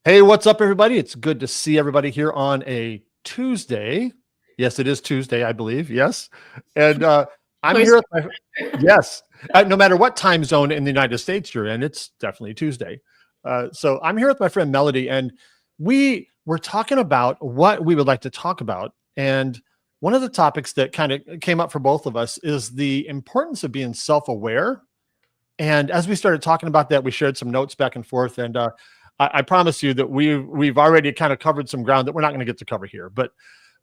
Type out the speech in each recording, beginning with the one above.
Hey, what's up, everybody? It's good to see everybody here on a Tuesday. Yes, it is Tuesday, I believe. Yes. And I'm here with my, yes, no matter what time zone in the United States you're in, it's definitely Tuesday. So I'm here with my friend Melody, and we were talking about what we would like to talk about. And one of the topics that kind of came up for both of us is the importance of being self-aware. And as we started talking about that, we shared some notes back and forth. And I promise you that we've already kind of covered some ground that we're not going to get to cover here. But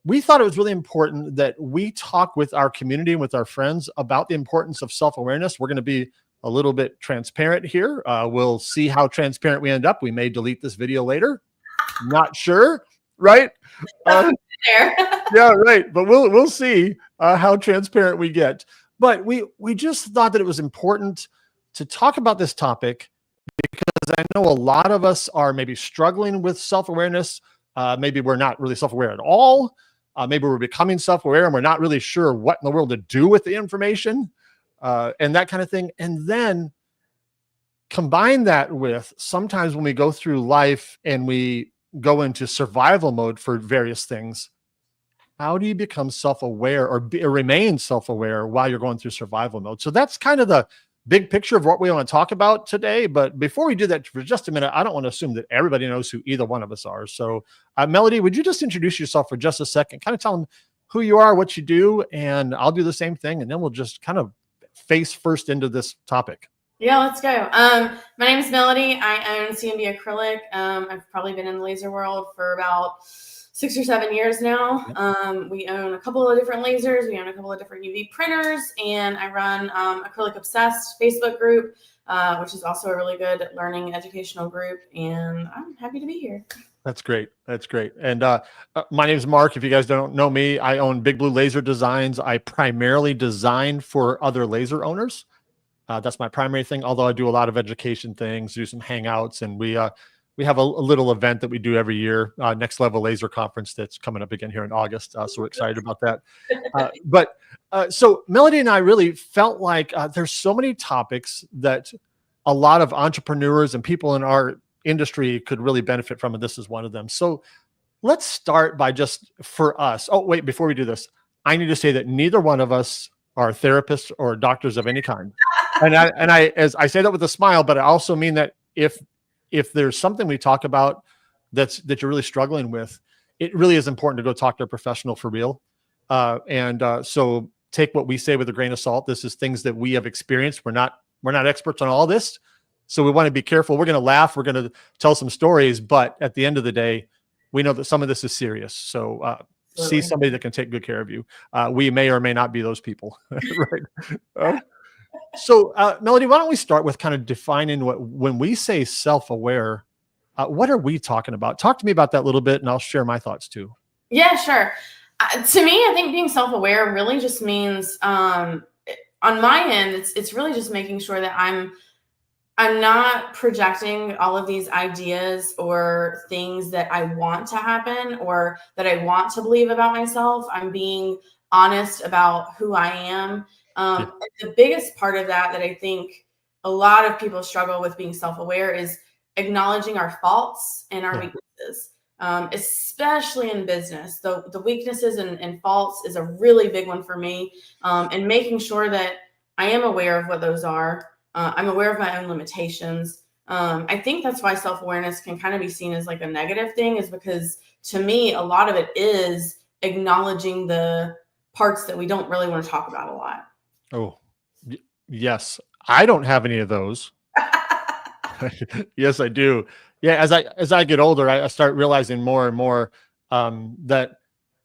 we thought it was really important that we talk with our community and with our friends about the importance of self-awareness. We're going to be a little bit transparent here. We'll see how transparent we end up. We may delete this video later. Not sure, right? Yeah, right. But we'll see how transparent we get. But we just thought that it was important to talk about this topic because I know a lot of us are maybe struggling with self-awareness. Maybe we're not really self-aware at all. Maybe we're becoming self-aware and we're not really sure what in the world to do with the information and that kind of thing. And then combine that with sometimes when we go through life and we go into survival mode for various things, how do you become self-aware or remain self-aware while you're going through survival mode? So that's kind of the big picture of what we want to talk about today. But before we do that for just a minute, I don't want to assume that everybody knows who either one of us are. So Melody, would you just introduce yourself for just a second, kind of tell them who you are, what you do, and I'll do the same thing. And then we'll just kind of face first into this topic. Yeah, let's go. My name is Melody. I own C&D Acrylic. I've probably been in the laser world for about 6 or 7 years now. We own a couple of different lasers. We own a couple of different UV printers, and I run Acrylic Obsessed Facebook group, which is also a really good learning educational group. And I'm happy to be here. That's great. That's great. And my name is Mark. If you guys don't know me, I own Big Blue Laser Designs. I primarily design for other laser owners. That's my primary thing, although I do a lot of education things, do some hangouts, and we have a little event that we do every year, Next Level Laser Conference that's coming up again here in August. So we're excited about that. So Melody and I really felt like there's so many topics that a lot of entrepreneurs and people in our industry could really benefit from, and this is one of them. So let's start by just for us. Oh, wait, before we do this, I need to say that neither one of us are therapists or doctors of any kind. And as I say that with a smile, but I also mean that if there's something we talk about that you're really struggling with, it really is important to go talk to a professional for real. So take what we say with a grain of salt. This is things that we have experienced. We're not experts on all this. So we want to be careful. We're going to laugh. We're going to tell some stories, but at the end of the day, we know that some of this is serious. So see somebody that can take good care of you. We may or may not be those people. Right. So Melody, why don't we start with kind of defining when we say self-aware, what are we talking about? Talk to me about that a little bit and I'll share my thoughts too. Yeah, sure. To me, I think being self-aware really just means on my end, it's really just making sure that I'm not projecting all of these ideas or things that I want to happen or that I want to believe about myself. I'm being honest about who I am. The biggest part of that I think a lot of people struggle with being self-aware is acknowledging our faults and our weaknesses, especially in business. The weaknesses and faults is a really big one for me, and making sure that I am aware of what those are. I'm aware of my own limitations. I think that's why self-awareness can kind of be seen as like a negative thing, is because to me, a lot of it is acknowledging the parts that we don't really want to talk about a lot. Oh, yes. I don't have any of those. Yes, I do. Yeah. As I get older, I start realizing more and more that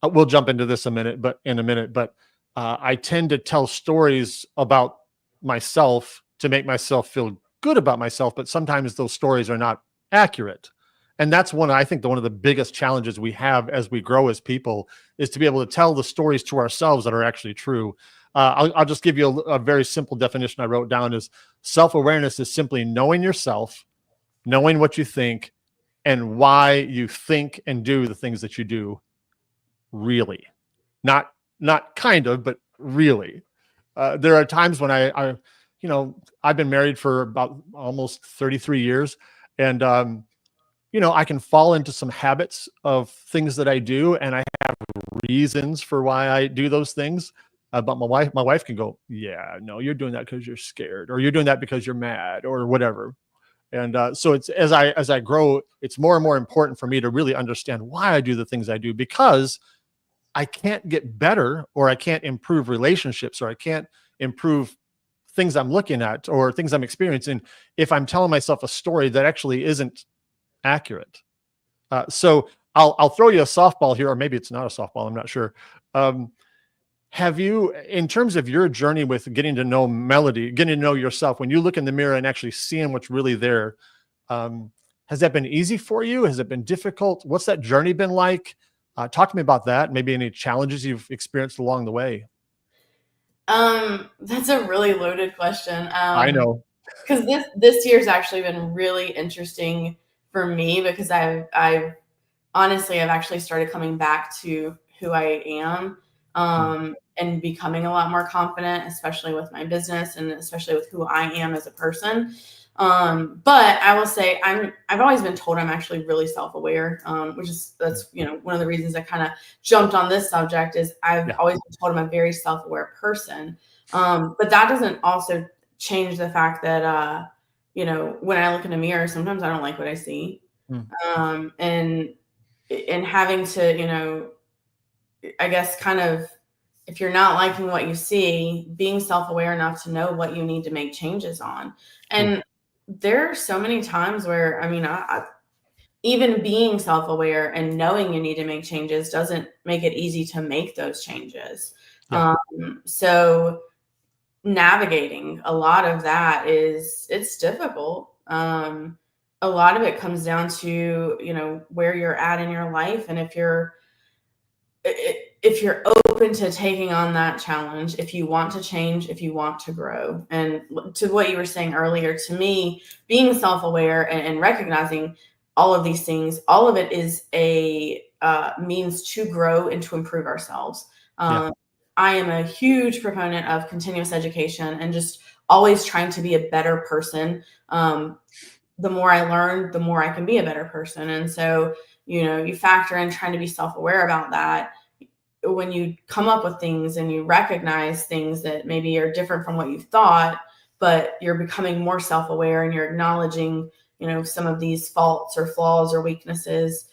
we'll jump into this in a minute, but I tend to tell stories about myself to make myself feel good about myself, but sometimes those stories are not accurate. And that's I think one of the biggest challenges we have as we grow as people is to be able to tell the stories to ourselves that are actually true. I'll just give you a very simple definition I wrote down is self-awareness is simply knowing yourself, knowing what you think, and why you think and do the things that you do. Really, not kind of, but really. There are times when I've been married for about almost 33 years. And, I can fall into some habits of things that I do, and I have reasons for why I do those things. But my wife can go, yeah, no, you're doing that because you're scared, or you're doing that because you're mad, or whatever. And so it's as I grow, it's more and more important for me to really understand why I do the things I do, because I can't get better, or I can't improve relationships, or I can't improve things I'm looking at or things I'm experiencing if I'm telling myself a story that actually isn't accurate. So I'll throw you a softball here, or maybe it's not a softball, I'm not sure. Have you, in terms of your journey with getting to know Melody, getting to know yourself, when you look in the mirror and actually seeing what's really there, has that been easy for you? Has it been difficult? What's that journey been like? Talk to me about that. Maybe any challenges you've experienced along the way. That's a really loaded question. I know. Because this year's actually been really interesting for me, because I've honestly, I've actually started coming back to who I am, and becoming a lot more confident, especially with my business and especially with who I am as a person. But I will say I've always been told I'm actually really self-aware, that's one of the reasons I kind of jumped on this subject. Is I've always been told I'm a very self-aware person. But that doesn't also change the fact that when I look in a mirror, sometimes I don't like what I see. And having to, I guess, kind of, if you're not liking what you see, being self-aware enough to know what you need to make changes on. And there are so many times where, even being self-aware and knowing you need to make changes doesn't make it easy to make those changes. So navigating a lot of that it's difficult. A lot of it comes down to, where you're at in your life, and if you're open to taking on that challenge, if you want to change, if you want to grow. And to what you were saying earlier, to me, being self-aware and recognizing all of these things, all of it is a means to grow and to improve ourselves. I am a huge proponent of continuous education and just always trying to be a better person. The more I learn, the more I can be a better person. And so, you factor in trying to be self-aware about that. When you come up with things and you recognize things that maybe are different from what you thought, but you're becoming more self-aware and you're acknowledging, some of these faults or flaws or weaknesses,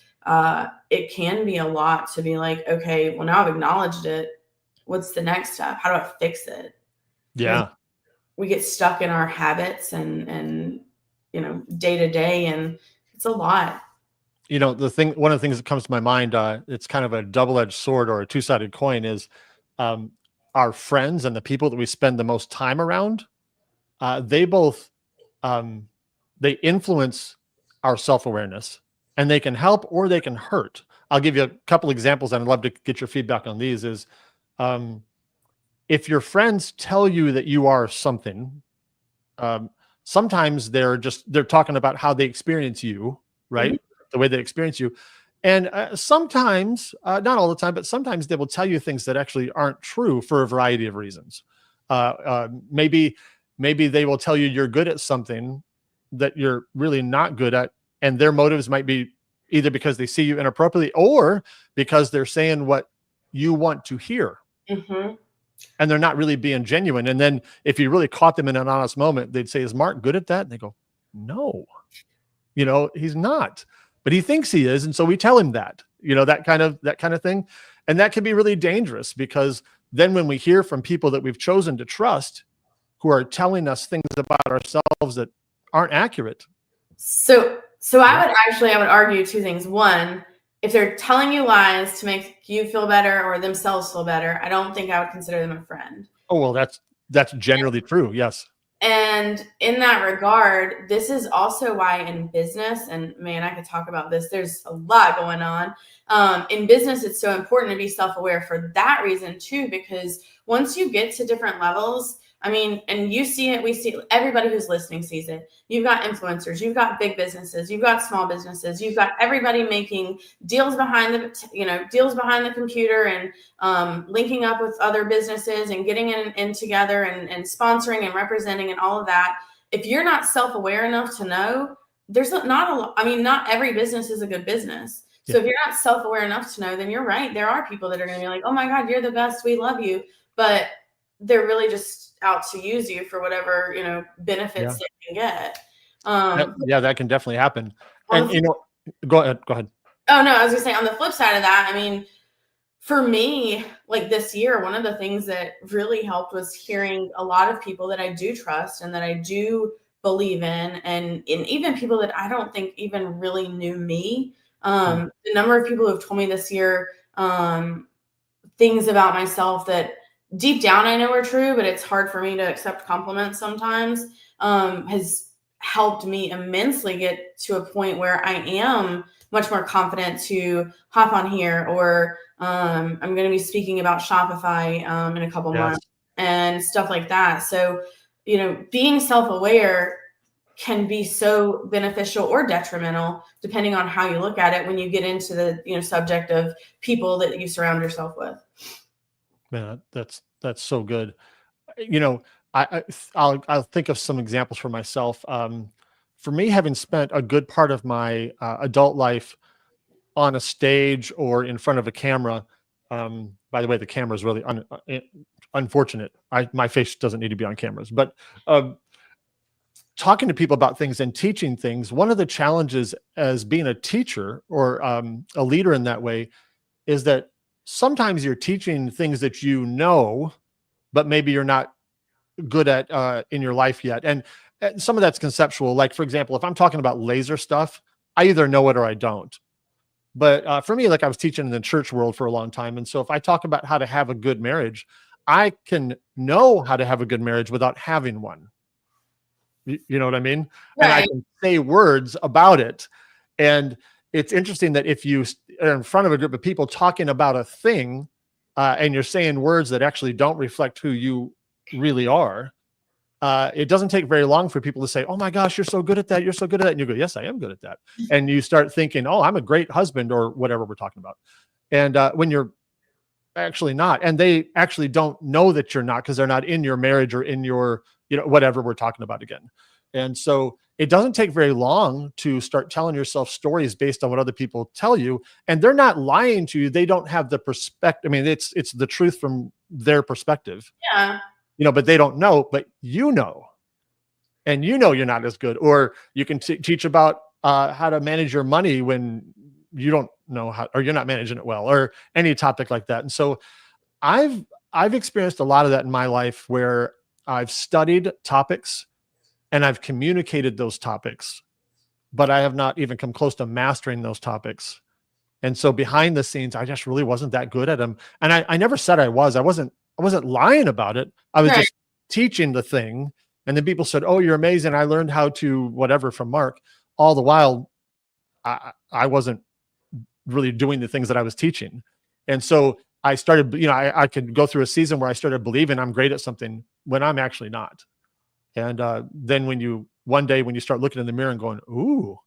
it can be a lot to be like, okay, well, now I've acknowledged it. What's the next step? How do I fix it? Yeah. We get stuck in our habits and day to day, and it's a lot. One of the things that comes to my mind, it's kind of a double-edged sword or a two-sided coin, is our friends and the people that we spend the most time around. They both, they influence our self-awareness, and they can help or they can hurt. I'll give you a couple examples, and I'd love to get your feedback on these. Is if your friends tell you that you are something, sometimes they're talking about how they experience you, right? The way they experience you. And sometimes, not all the time, but sometimes they will tell you things that actually aren't true for a variety of reasons. Maybe they will tell you you're good at something that you're really not good at. And their motives might be either because they see you inappropriately or because they're saying what you want to hear. And they're not really being genuine. And then if you really caught them in an honest moment, they'd say, is Mark good at that? And they go, no, he's not. But he thinks he is. And so we tell him that, that kind of thing. And that can be really dangerous, because then when we hear from people that we've chosen to trust, who are telling us things about ourselves that aren't accurate. So I would argue two things. One, if they're telling you lies to make you feel better or themselves feel better, I don't think I would consider them a friend. Oh, well, that's generally true. Yes. And in that regard, this is also why in business, and man, I could talk about this, there's a lot going on. In business, it's so important to be self-aware for that reason too, because once you get to different levels, and you see it, we see it, everybody who's listening sees it. You've got influencers, you've got big businesses, you've got small businesses, you've got everybody making deals behind the computer and linking up with other businesses and getting in together and sponsoring and representing and all of that. If you're not self-aware enough to know, there's not a lot. I mean, not every business is a good business. So if you're not self-aware enough to know, then you're right. There are people that are going to be like, oh my God, you're the best. We love you. But they're really just out to use you for whatever, benefits they can get. That can definitely happen. And, go ahead. Oh no, I was gonna say on the flip side of that, I mean, for me, like this year, one of the things that really helped was hearing a lot of people that I do trust and that I do believe in, and even people that I don't think even really knew me. The number of people who have told me this year things about myself that deep down I know are true, but it's hard for me to accept compliments sometimes, has helped me immensely get to a point where I am much more confident to hop on here, or I'm going to be speaking about Shopify in a couple months and stuff like that. So, being self-aware can be so beneficial or detrimental depending on how you look at it when you get into the subject of people that you surround yourself with. Man, that's so good. I'll think of some examples for myself. For me, having spent a good part of my adult life on a stage or in front of a camera, by the way, the camera is really unfortunate. My face doesn't need to be on cameras, but talking to people about things and teaching things, one of the challenges as being a teacher or a leader in that way is that sometimes you're teaching things that but maybe you're not good at in your life yet. And some of that's conceptual. Like, for example, if I'm talking about laser stuff, I either know it or I don't. But for me, like I was teaching in the church world for a long time. And so if I talk about how to have a good marriage, I can know how to have a good marriage without having one. You know what I mean? Right. And I can say words about it. And it's interesting that if you are in front of a group of people talking about a thing and you're saying words that actually don't reflect who you really are, it doesn't take very long for people to say, oh my gosh, you're so good at that. You're so good at that. And you go, yes, I am good at that. And you start thinking, oh, I'm a great husband or whatever we're talking about. And when you're actually not, and they actually don't know that you're not because they're not in your marriage or in your, whatever we're talking about again. And so it doesn't take very long to start telling yourself stories based on what other people tell you. And they're not lying to you. They don't have the perspective. I mean, it's the truth from their perspective. Yeah. But they don't know, but and you're not as good, or you can teach about how to manage your money when you don't know how, or you're not managing it well, or any topic like that. And so I've experienced a lot of that in my life where I've studied topics and I've communicated those topics, but I have not even come close to mastering those topics. And so behind the scenes, I just really wasn't that good at them. And I never said I was. I wasn't lying about it. I was just teaching the thing. And then people said, oh, you're amazing. I learned how to whatever from Mark. All the while, I wasn't really doing the things that I was teaching. And so I started, I could go through a season where I started believing I'm great at something when I'm actually not. And then one day when you start looking in the mirror and going, ooh,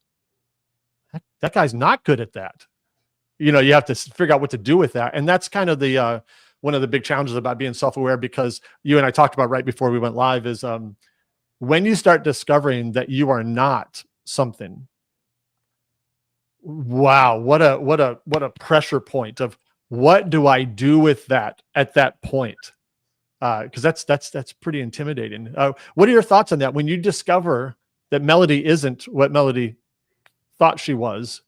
that guy's not good at that. You have to figure out what to do with that. And that's kind of the one of the big challenges about being self-aware, because you and I talked about right before we went live is when you start discovering that you are not something. Wow, what a pressure point of what do I do with that at that point? Because that's pretty intimidating. What are your thoughts on that when you discover that Melody isn't what Melody thought she was?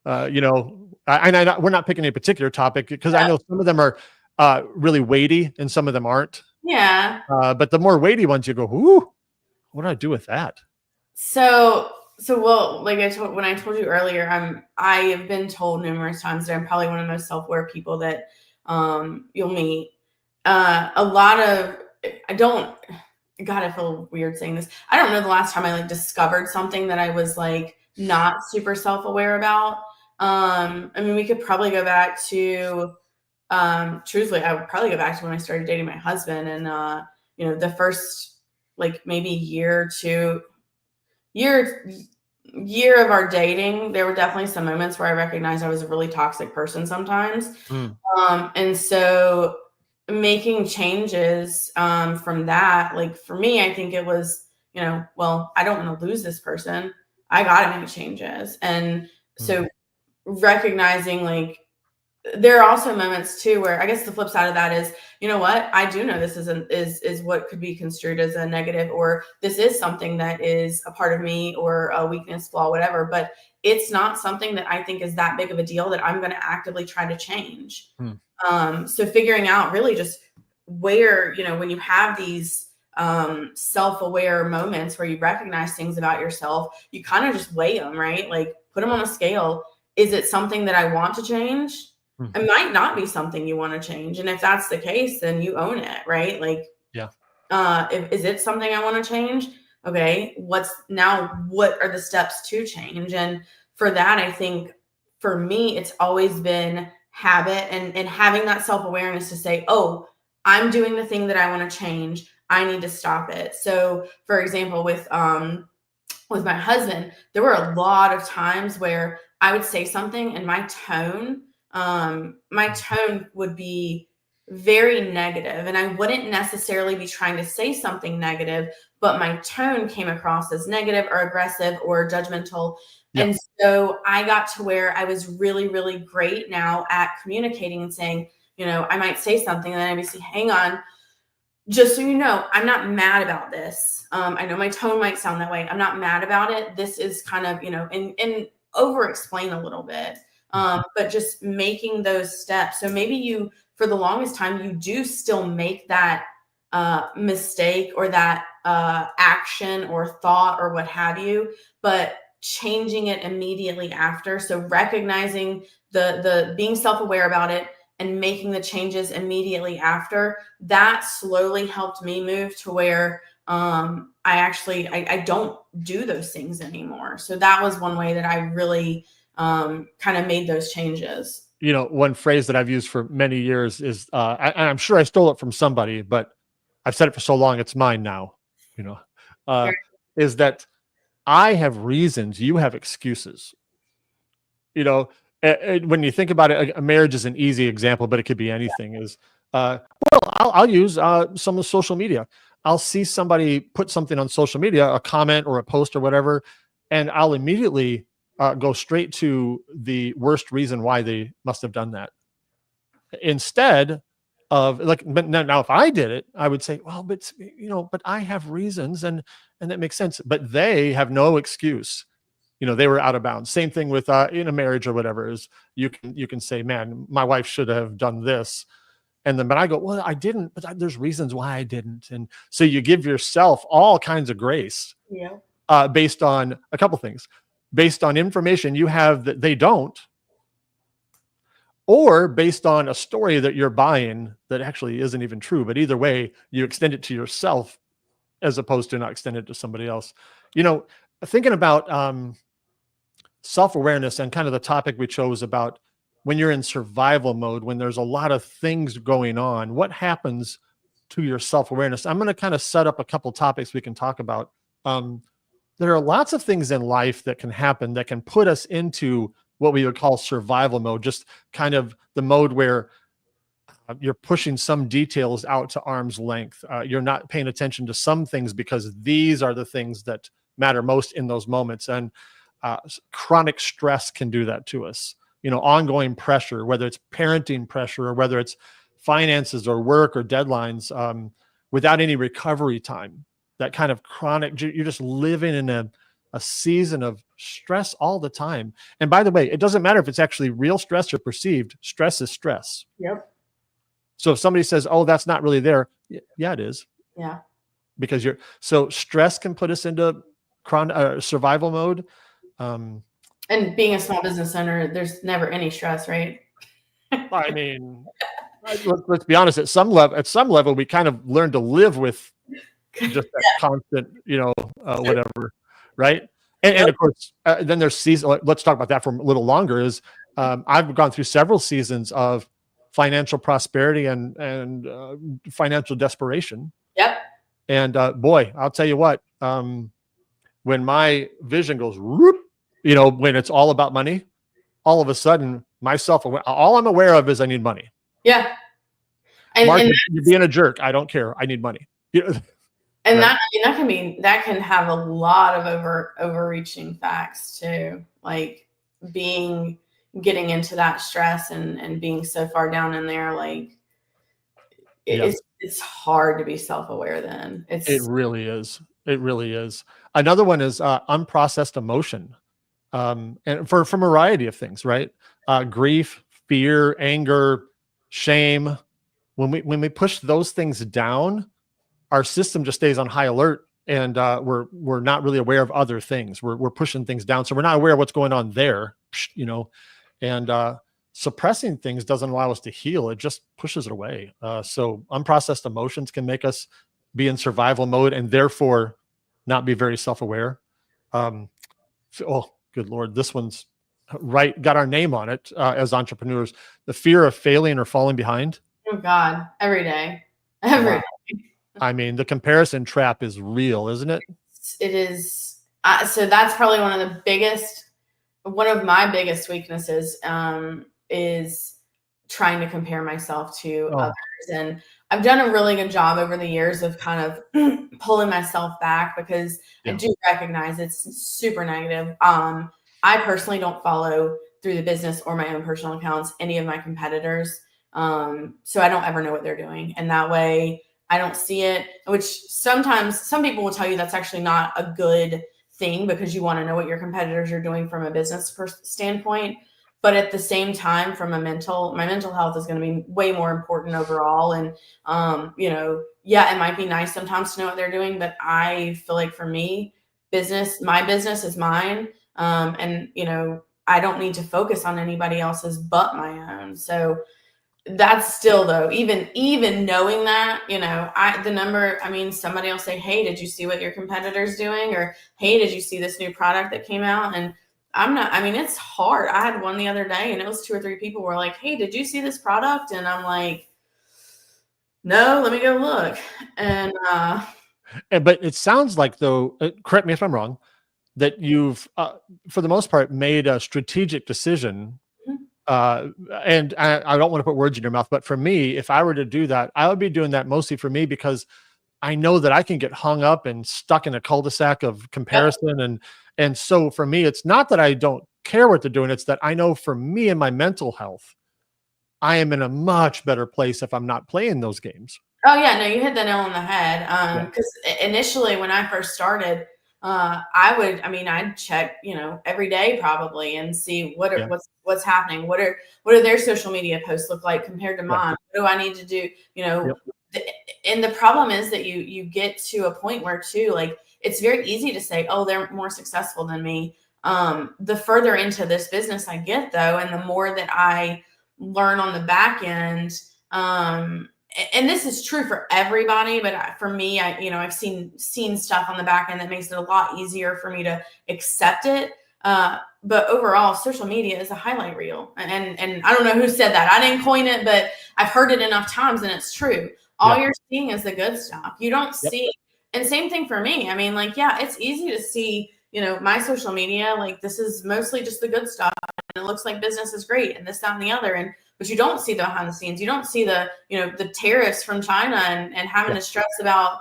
We're not picking a particular topic because I know some of them are really weighty and some of them aren't. Yeah. But the more weighty ones, you go, ooh, what do I do with that? So well, like when I told you earlier, I have been told numerous times that I'm probably one of the most self-aware people that you'll meet. A lot of God, I feel weird saying this. I don't know the last time I discovered something that I was not super self-aware about. I mean, we could probably go back to truthfully, I would probably go back to when I started dating my husband, and the first maybe year of our dating, there were definitely some moments where I recognized I was a really toxic person sometimes. And so making changes from that, for me, I think it was, well, I don't want to lose this person. I got to make changes. And so recognizing, like, there are also moments too where I guess the flip side of that is, you know what, I do know this is what could be construed as a negative, or this is something that is a part of me or a weakness, flaw, whatever, but it's not something that I think is that big of a deal that I'm going to actively try to change. So figuring out really just where, you know, when you have these self-aware moments where you recognize things about yourself, you kind of just weigh them, right? Like put them on a scale. Is it something that I want to change? It might not be something you want to change. And if that's the case, then you own it, right? Like, is it something I want to change? Okay. What are the steps to change? And for that, I think for me, it's always been habit and having that self-awareness to say, oh, I'm doing the thing that I want to change. I need to stop it. So for example, with my husband, there were a lot of times where I would say something and my tone would be very negative, and I wouldn't necessarily be trying to say something negative, but my tone came across as negative or aggressive or judgmental. And so I got to where I was really, really great now at communicating and saying, you know, I might say something and then I'd be saying, hang on, just so you know, I'm not mad about this. I know my tone might sound that way. I'm not mad about it. This is kind of, you know, and over explain a little bit, but just making those steps. So maybe you, for the longest time, you do still make that mistake or that action or thought or what have you, but changing it immediately after. So recognizing the being self-aware about it and making the changes immediately after, that slowly helped me move to where I don't do those things anymore. So that was one way that I really kind of made those changes. You know, one phrase that I've used for many years is, I'm sure I stole it from somebody, but I've said it for so long, it's mine now, you know, is that I have reasons, you have excuses. You know, when you think about it, a marriage is an easy example, but it could be anything. Is I'll use some of social media. I'll see somebody put something on social media, a comment or a post or whatever, and I'll immediately go straight to the worst reason why they must have done that. Instead of like, but now if I did it, I would say, well, but you know, but I have reasons, and that makes sense. But they have no excuse. You know, they were out of bounds. Same thing with in a marriage or whatever, is you can say, man, my wife should have done this. And then, but I go, well, I didn't, but there's reasons why I didn't. And so you give yourself all kinds of grace based on a couple things, based on information you have that they don't, or based on a story that you're buying that actually isn't even true. But either way, you extend it to yourself as opposed to not extend it to somebody else. You know, thinking about self-awareness and kind of the topic we chose about when you're in survival mode, when there's a lot of things going on, what happens to your self-awareness? I'm going to kind of set up a couple topics we can talk about. There are lots of things in life that can happen that can put us into what we would call survival mode, just kind of the mode where you're pushing some details out to arm's length. You're not paying attention to some things because these are the things that matter most in those moments. And chronic stress can do that to us. You know, ongoing pressure, whether it's parenting pressure or whether it's finances or work or deadlines, without any recovery time, that kind of chronic, you're just living in a season of stress all the time. And by the way, it doesn't matter if it's actually real stress or perceived. Stress is stress. Yep. So if somebody says, oh, that's not really there. Yeah, it is. Yeah. Because so stress can put us into survival mode. And being a small business owner, there's never any stress, right? I mean, let's be honest. At some level, we kind of learn to live with just that constant, you know, whatever, right? And of course, then there's season. Let's talk about that for a little longer. Is I've gone through several seasons of financial prosperity and financial desperation. Yep. And boy, I'll tell you what. When my vision goes, whoop, you know, when it's all about money, all of a sudden, all I'm aware of is I need money. Yeah. Mark, you're being a jerk. I don't care. I need money. And right. that can have a lot of overreaching facts too, like getting into that stress and being so far down in there, like Yeah, it's hard to be self-aware then. it really is. It really is. Another one is unprocessed emotion. And for a variety of things, right? Grief, fear, anger, shame. When we push those things down, our system just stays on high alert, and we're not really aware of other things. We're pushing things down, so we're not aware of what's going on there, and suppressing things doesn't allow us to heal. It just pushes it away. So unprocessed emotions can make us be in survival mode and therefore not be very self-aware. Um, oh, good Lord, this one's right. Got our name on it as entrepreneurs. The fear of failing or falling behind. Oh God, every day, every Wow. I mean, the comparison trap is real, isn't it? it is. So that's probably one of my biggest weaknesses, is trying to compare myself to Oh, others. And I've done a really good job over the years of kind of pulling myself back, because I yeah. do recognize it's super negative. I personally don't follow through the business or my own personal accounts any of my competitors. So I don't ever know what they're doing. And that way I don't see it, which sometimes some people will tell you that's actually not a good thing, because you want to know what your competitors are doing from a business standpoint. But at the same time, my mental health is going to be way more important overall. And, yeah, it might be nice sometimes to know what they're doing, but I feel like for me, my business is mine. And, I don't need to focus on anybody else's but my own. So that's still, though, even knowing that, somebody will say, hey, did you see what your competitor's doing? Or, hey, did you see this new product that came out? And it's hard. I had one the other day and it was 2 or 3 people were like, hey, did you see this product? And I'm like, no, let me go look. And But it sounds like, though, correct me if I'm wrong, that you've, for the most part, made a strategic decision. And I don't want to put words in your mouth, but for me, if I were to do that, I would be doing that mostly for me, because I know that I can get hung up and stuck in a cul-de-sac of comparison. And so for me, it's not that I don't care what they're doing. It's that I know for me and my mental health, I am in a much better place if I'm not playing those games. oh yeah, no, you hit the nail on the head. Yeah. Because initially when I first started, I'd check, every day probably and see Yeah. what's happening. What are their social media posts look like compared to Yeah. mine? What do I need to do? Yep. And the problem is that you get to a point where too, like, it's very easy to say, oh, they're more successful than me. The further into this business I get, though, and the more that I learn on the back end, and this is true for everybody, but for me, I've seen stuff on the back end that makes it a lot easier for me to accept it. But overall, social media is a highlight reel. And I don't know who said that. I didn't coin it, but I've heard it enough times and it's true. All Yeah. you're seeing is the good stuff. You don't Yep. see, and same thing for me. Yeah, it's easy to see, my social media, like, this is mostly just the good stuff. And it looks like business is great and this, that, and the other. But you don't see the behind the scenes. You don't see the, the tariffs from China and having to stress about,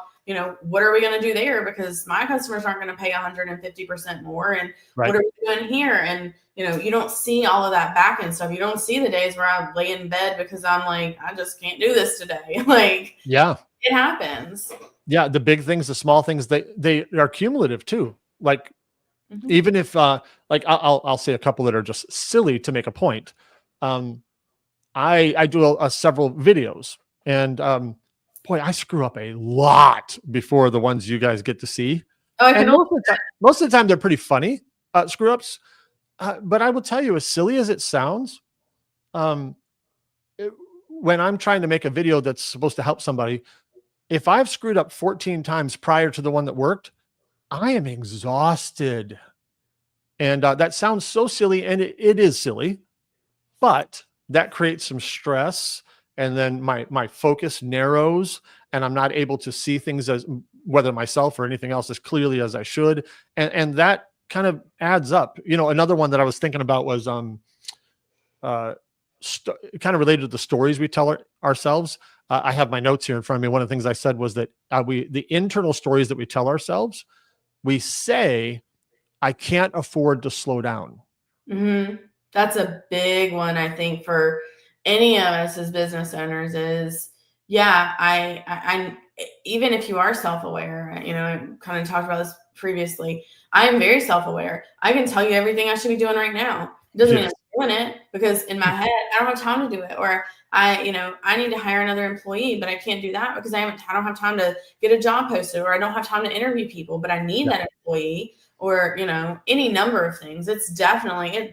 what are we going to do there? Because my customers aren't going to pay 150% more. And Right. what are we doing here? And, you don't see all of that back end stuff. You don't see the days where I lay in bed because I'm like, I just can't do this today. Like, Yeah. it happens. Yeah. The big things, the small things, they are cumulative too. Like, even if, like, I'll say a couple that are just silly to make a point. I do several videos, and boy, I screw up a lot before the ones you guys get to see. Oh, I And can most of the time they're pretty funny screw ups. But I will tell you, as silly as it sounds, um, when I'm trying to make a video that's supposed to help somebody, if I've screwed up 14 times prior to the one that worked, I am exhausted. And that sounds so silly, and it is silly, but that creates some stress, and then my focus narrows, and I'm not able to see things as whether myself or anything else as clearly as I should, and that kind of adds up. Another one that I was thinking about was kind of related to the stories we tell ourselves. I have my notes here in front of me. One of the things I said was that the internal stories that we tell ourselves, we say, I can't afford to slow down. Mm-hmm. That's a big one, I think, for any of us as business owners is, yeah, I even if you are self-aware, you know, I kind of talked about this previously. I am very self-aware. I can tell you everything I should be doing right now. It doesn't mean I'm doing it, because in my head, I don't have time to do it. Or I need to hire another employee, but I can't do that because I don't have time to get a job posted, or I don't have time to interview people, but I need that employee, or, you know, any number of things. It's definitely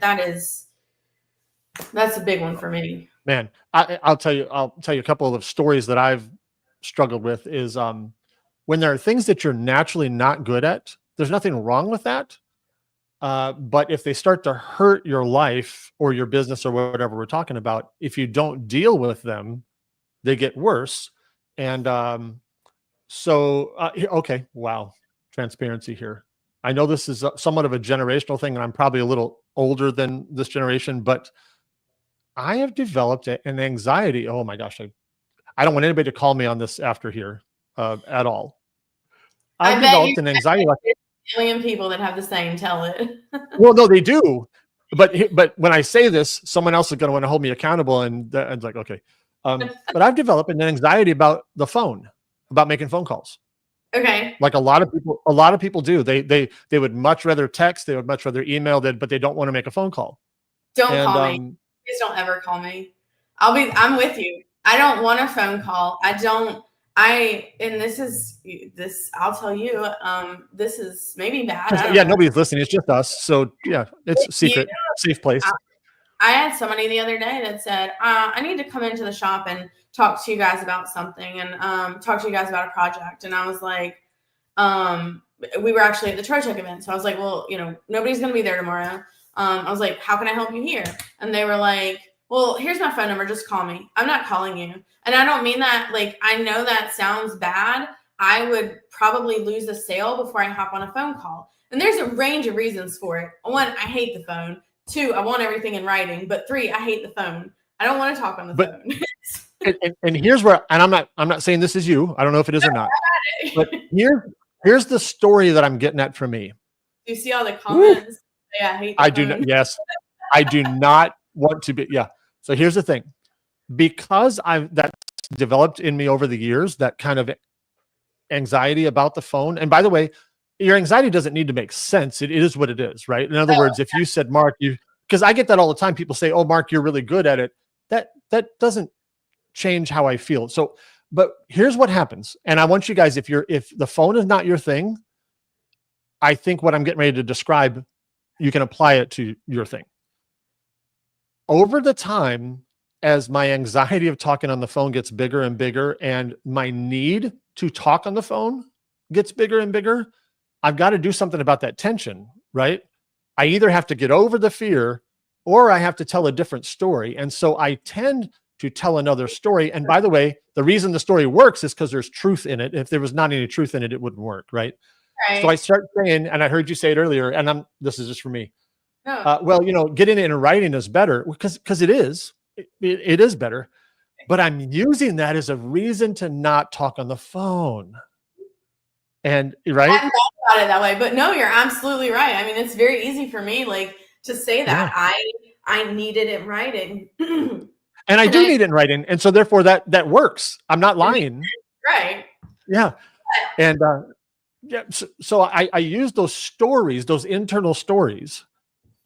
that's a big one for me. Man, I'll tell you a couple of stories that I've struggled with is when there are things that you're naturally not good at, there's nothing wrong with that. But if they start to hurt your life or your business or whatever we're talking about, if you don't deal with them, they get worse. And okay, wow, transparency here. I know this is somewhat of a generational thing, and I'm probably a little older than this generation, but I have developed an anxiety. Oh my gosh, I don't want anybody to call me on this after here at all. I've developed an anxiety. Like a million people that have the same, tell it. Well, no, they do. But when I say this, someone else is going to want to hold me accountable, and it's like, okay. But I've developed an anxiety about the phone, about making phone calls. Okay. Like a lot of people do. They would much rather text, they would much rather email, but they don't want to make a phone call. Don't call me. Please don't ever call me. I'm with you. I don't want a phone call. And I'll tell you, this is maybe bad. Yeah, nobody's listening. It's just us. So yeah, it's a secret, safe place. I had somebody the other day that said, I need to come into the shop and talk to you guys about something, and talk to you guys about a project. And I was like, we were actually at the Troy Check event. So I was like, well, you know, nobody's going to be there tomorrow. I was like, how can I help you here? And they were like, well, here's my phone number. Just call me. I'm not calling you. And I don't mean that. Like, I know that sounds bad. I would probably lose a sale before I hop on a phone call. And there's a range of reasons for it. One, I hate the phone. Two, I want everything in writing. But three, I hate the phone. I don't want to talk on the phone. and here's where, and I'm not saying this is you. I don't know if it is or not. But here's the story that I'm getting at for me. Do you see all the comments? Yeah, I hate the phone. do not. Yes, I do not want to be. Yeah. So here's the thing, because that's developed in me over the years, that kind of anxiety about the phone. And by the way, your anxiety doesn't need to make sense. It is what it is, right? In other words, if you said, Mark, because I get that all the time. People say, oh, Mark, you're really good at it. That doesn't change how I feel. So, but here's what happens. And I want you guys, if the phone is not your thing, I think what I'm getting ready to describe, you can apply it to your thing. Over the time, as my anxiety of talking on the phone gets bigger and bigger, and my need to talk on the phone gets bigger and bigger, I've got to do something about that tension, right? I either have to get over the fear, or I have to tell a different story. And so I tend to tell another story. And by the way, the reason the story works is because there's truth in it. If there was not any truth in it, it wouldn't work, right? So I start saying, and I heard you say it earlier, and this is just for me. Well, you know, getting it in writing is better, because it is better, but I'm using that as a reason to not talk on the phone. And right, I haven't thought about it that way, but no, you're absolutely right. I mean, it's very easy for me, like, to say that I needed it in writing, and I do need it in writing, and so therefore that works. I'm not lying, right? Yeah, and so I use those stories, those internal stories.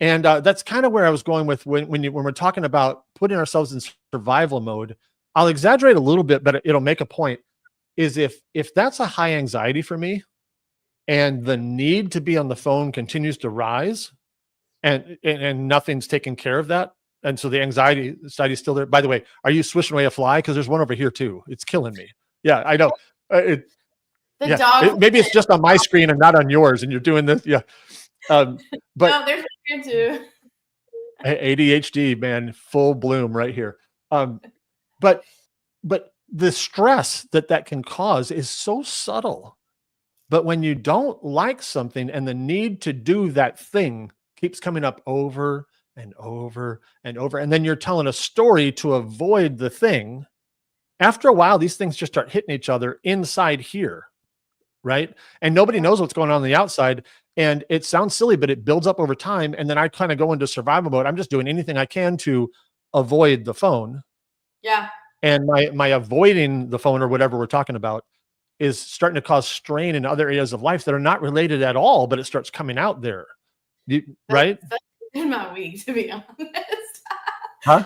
And that's kind of where I was going with when we're talking about putting ourselves in survival mode. I'll exaggerate a little bit, but it'll make a point. Is if that's a high anxiety for me, and the need to be on the phone continues to rise, and nothing's taking care of that, and so the anxiety is still there. By the way, are you swishing away a fly? Because there's one over here too. It's killing me. Yeah, I know. Maybe it's just on my screen and not on yours, and you're doing this. Yeah. But no, there's one too. ADHD, man, full bloom right here. But the stress that can cause is so subtle. But when you don't like something, and the need to do that thing keeps coming up over and over and over, and then you're telling a story to avoid the thing, after a while, these things just start hitting each other inside here, right? And nobody knows what's going on the outside. And it sounds silly, but it builds up over time. And then I kind of go into survival mode. I'm just doing anything I can to avoid the phone. Yeah. And my avoiding the phone or whatever we're talking about is starting to cause strain in other areas of life that are not related at all, but it starts coming out there. Right? That's been my week, to be honest. Huh?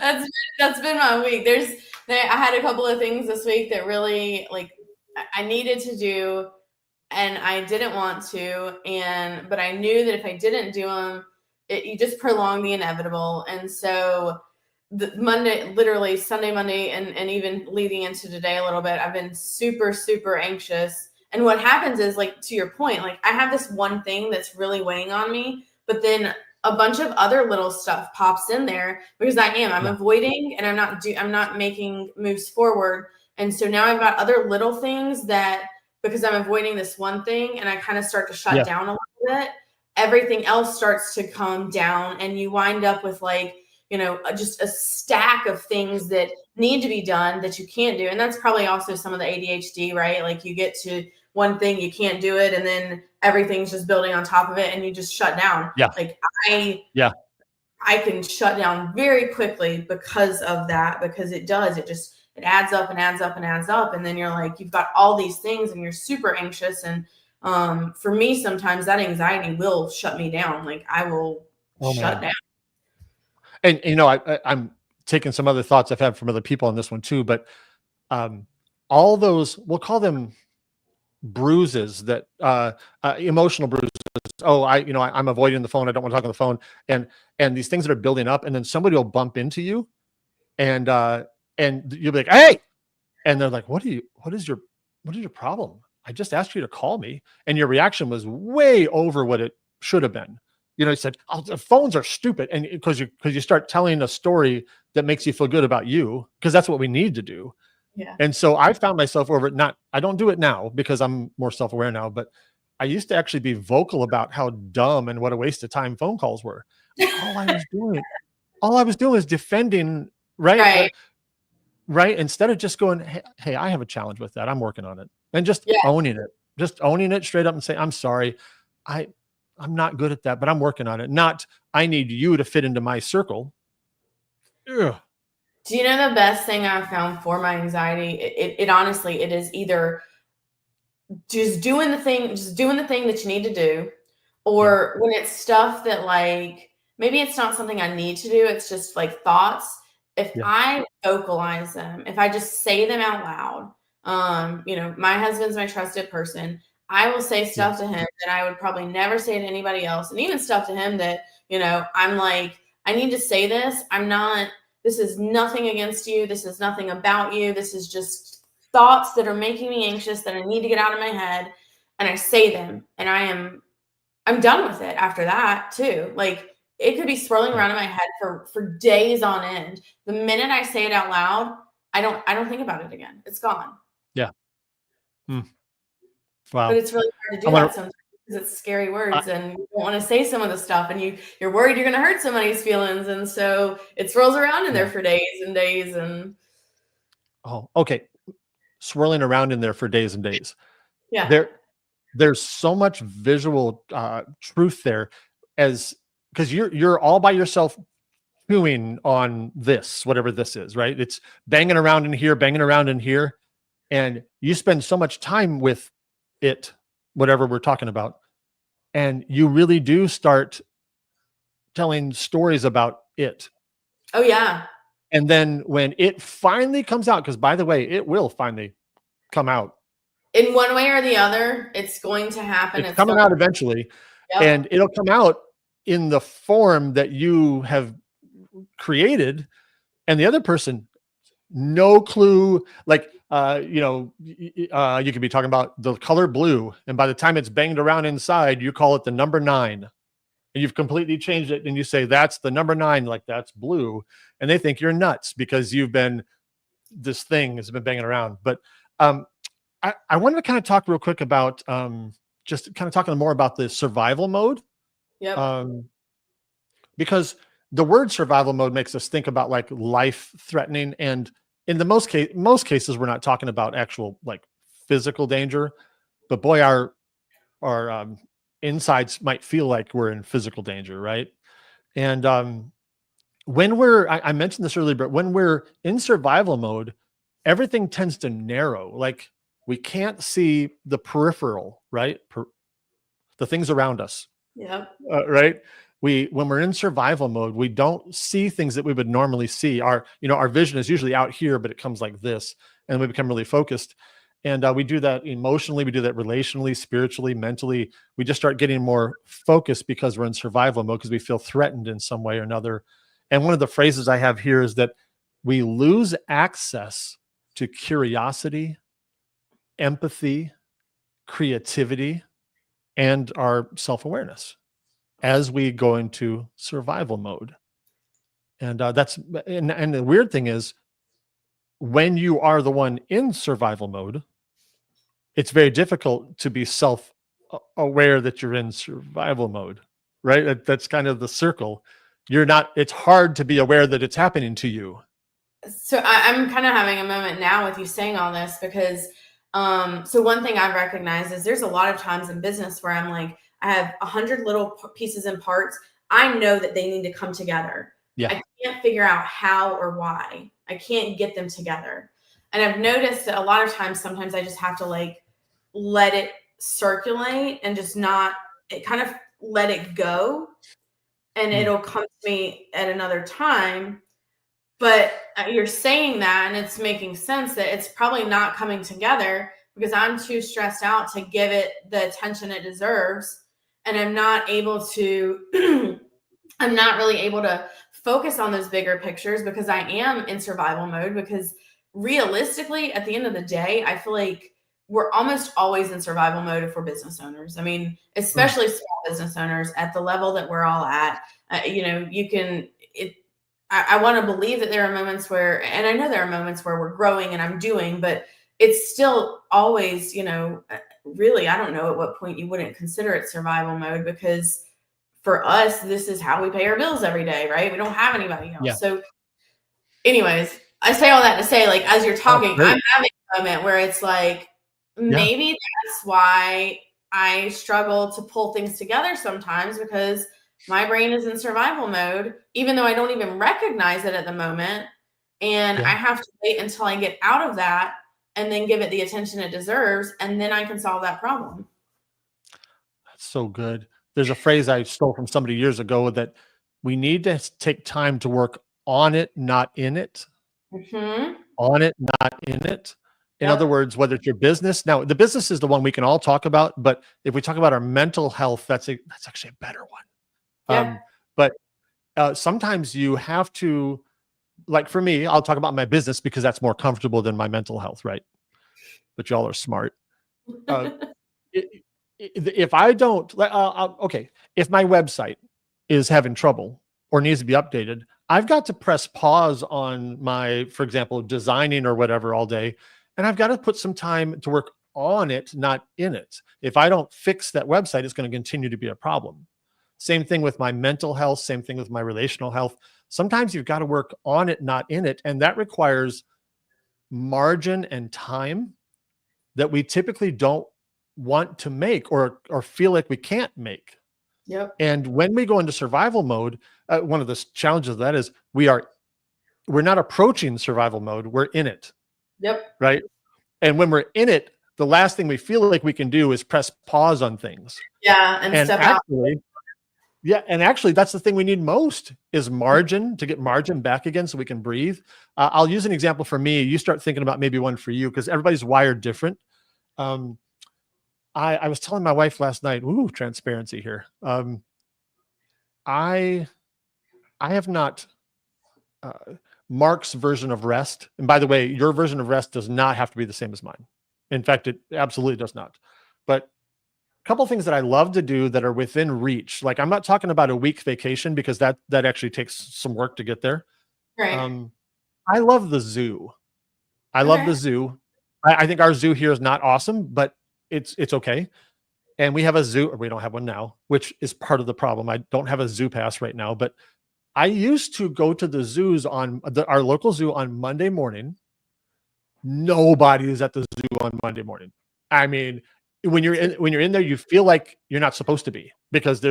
That's been my week. I had a couple of things this week that really like I needed to do and I didn't want to, but I knew that if I didn't do them, you just prolong the inevitable. And so literally Sunday, Monday, and even leading into today a little bit, I've been super, super anxious. And what happens is, like, to your point, like I have this one thing that's really weighing on me, but then a bunch of other little stuff pops in there because I'm avoiding and I'm not making moves forward. And so now I've got other little things that, because I'm avoiding this one thing and I kind of start to shut down a little bit, everything else starts to calm down and you wind up with like, just a stack of things that need to be done that you can't do. And that's probably also some of the ADHD, right? Like you get to one thing, you can't do it. And then everything's just building on top of it and you just shut down. Yeah. Like I can shut down very quickly because of that, because it adds up and adds up and adds up. And then you're like, you've got all these things and you're super anxious. And for me, sometimes that anxiety will shut me down. Like I will shut down. And, I'm taking some other thoughts I've had from other people on this one too, but all those, we'll call them bruises that emotional bruises. Oh, I'm avoiding the phone. I don't want to talk on the phone. And these things that are building up and then somebody will bump into you and you'll be like, hey, and they're like, what is your problem? I just asked you to call me. And your reaction was way over what it should have been. You said, oh, the phones are stupid. And because you start telling a story that makes you feel good about you, because that's what we need to do. Yeah. And so I found myself I don't do it now because I'm more self-aware now, but I used to actually be vocal about how dumb and what a waste of time phone calls were. All I was doing is defending, right? Right. Instead of just going, hey, I have a challenge with that. I'm working on it. And just owning it straight up and say, I'm sorry. I'm not good at that, but I'm working on it. Not, I need you to fit into my circle. Ugh. Do you know the best thing I've found for my anxiety? It honestly, it is either just doing the thing that you need to do, or when it's stuff that like, maybe it's not something I need to do. It's just like thoughts. If I vocalize them, if I just say them out loud, my husband's my trusted person. I will say stuff to him that I would probably never say to anybody else. And even stuff to him that, I'm like, I need to say this. This is nothing against you. This is nothing about you. This is just thoughts that are making me anxious that I need to get out of my head. And I say them and I'm done with it after that too. Like it could be swirling around in my head for days on end. The minute I say it out loud, I don't think about it again. It's gone. Yeah. Wow. But it's really hard to do that sometimes because it's scary words and you don't want to say some of the stuff and you're worried you're going to hurt somebody's feelings. And so it swirls around in there for days and days. And oh, okay. Swirling around in there for days and days. Yeah. There's so much visual truth there because you're all by yourself chewing on this, whatever this is, right? It's banging around in here. And you spend so much time with it, whatever we're talking about. And you really do start telling stories about it. Oh yeah. And then when it finally comes out, because by the way, it will finally come out. In one way or the other, it's going to happen. It's coming out eventually. Yep. And it'll come out in the form that you have created. And the other person, no clue, like, you could be talking about the color blue. And by the time it's banged around inside, you call it the number 9. And you've completely changed it. And you say, that's the number 9, like that's blue. And they think you're nuts because this thing has been banging around. But I wanted to kind of talk real quick about just kind of talking more about the survival mode. Yep. Because the word survival mode makes us think about like life threatening, and in the most cases, we're not talking about actual like physical danger, but boy, our insides might feel like we're in physical danger, right? And when I mentioned this earlier, but when we're in survival mode, everything tends to narrow. Like we can't see the peripheral, right? The things around us, Yep. right? When we're in survival mode, we don't see things that we would normally see. Our vision is usually out here, but it comes like this, and we become really focused. And we do that emotionally, we do that relationally, spiritually, mentally. We just start getting more focused because we're in survival mode because we feel threatened in some way or another. And one of the phrases I have here is that we lose access to curiosity, empathy, creativity, and our self-awareness as we go into survival mode. And and the weird thing is, when you are the one in survival mode, it's very difficult to be self-aware that you're in survival mode, right? That's kind of the circle. It's hard to be aware that it's happening to you. So I'm kind of having a moment now with you saying all this because so one thing I've recognized is there's a lot of times in business where I'm like, I have 100 little pieces and parts. I know that they need to come together. Yeah. I can't figure out how or why. I can't get them together. And I've noticed that a lot of times, sometimes I just have to like let it circulate and just not, it kind of let it go. And it'll come to me at another time. But you're saying that, and it's making sense that it's probably not coming together because I'm too stressed out to give it the attention it deserves. And I'm not able to, I'm not really able to focus on those bigger pictures because I am in survival mode. Because realistically, at the end of the day, I feel like we're almost always in survival mode if we're business owners. I mean, especially small business owners at the level that we're all at. I want to believe that there are moments where, and I know there are moments where we're growing and I'm doing, but it's still always, really, I don't know at what point you wouldn't consider it survival mode, because for us, this is how we pay our bills every day, right? We don't have anybody else. Yeah. So anyways, I say all that to say, like, as you're talking, I'm having a moment where it's like, maybe that's why I struggle to pull things together sometimes, because my brain is in survival mode, even though I don't even recognize it at the moment. And I have to wait until I get out of that and then give it the attention it deserves. And then I can solve that problem. That's so good. There's a phrase I stole from somebody years ago that we need to take time to work on it, not in it. On it, not in it. In other words, whether it's your business, now the business is the one we can all talk about, but if we talk about our mental health, that's actually a better one. But sometimes you have to, like for me, I'll talk about my business because that's more comfortable than my mental health, right? But y'all are smart. If I don't, okay, if my website is having trouble or needs to be updated, I've got to press pause on my, for example, designing or whatever all day, and I've got to put some time to work on it, not in it. If I don't fix that website, it's going to continue to be a problem. Same thing with my mental health, same thing with my relational health. Sometimes you've got to work on it, not in it. And that requires margin and time that we typically don't want to make or feel like we can't make. And when we go into survival mode, one of the challenges of that is we're not approaching survival mode, we're in it. Right. And when we're in it, the last thing we feel like we can do is press pause on things. And step actually, out. Yeah. And actually, that's the thing we need most is margin, to get margin back again so we can breathe. I'll use an example for me. You start thinking about maybe one for you because everybody's wired different. I was telling my wife last night, ooh, transparency here. I have not Mark's version of rest. And by the way, your version of rest does not have to be the same as mine. In fact, it absolutely does not. But a couple of things that I love to do that are within reach. Like I'm not talking about a week vacation because that actually takes some work to get there. I love the zoo. I love the zoo. I think our zoo here is not awesome, but it's okay. And we have a zoo, or we don't have one now, which is part of the problem. I don't have a zoo pass right now, but I used to go to the zoos our local zoo on Monday morning Nobody is at the zoo on Monday morning. I mean, when you're in there, you feel like you're not supposed to be, because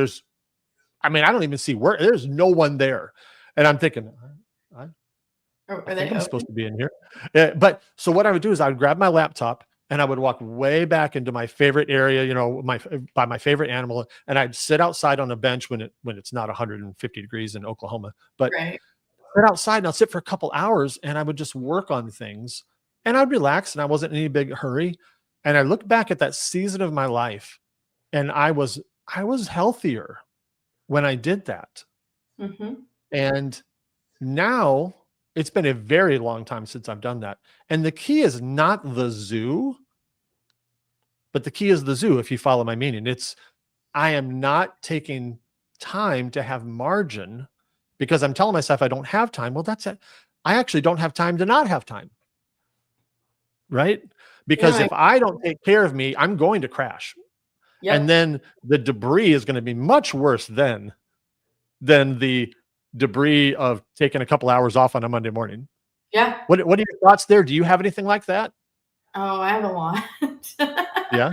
I don't even see where, there's no one there. And I'm thinking, I think I'm supposed to be in here. But so what I would do is I would grab my laptop and I would walk way back into my favorite area, by my favorite animal. And I'd sit outside on a bench when it's not 150 degrees in Oklahoma, but Right. sit outside and I'll sit for a couple hours and I would just work on things and I'd relax and I wasn't in any big hurry. And I look back at that season of my life and I was healthier when I did that. Mm-hmm. And now it's been a very long time since I've done that. And the key is not the zoo, but the key is the zoo. If you follow my meaning, I am not taking time to have margin because I'm telling myself I don't have time. Well, that's it. I actually don't have time to not have time. Right? Because if I don't take care of me, I'm going to crash. Yep. And then the debris is going to be much worse than the debris of taking a couple hours off on a Monday morning. Yeah. What are your thoughts there? Do you have anything like that? Oh, I have a lot. Yeah.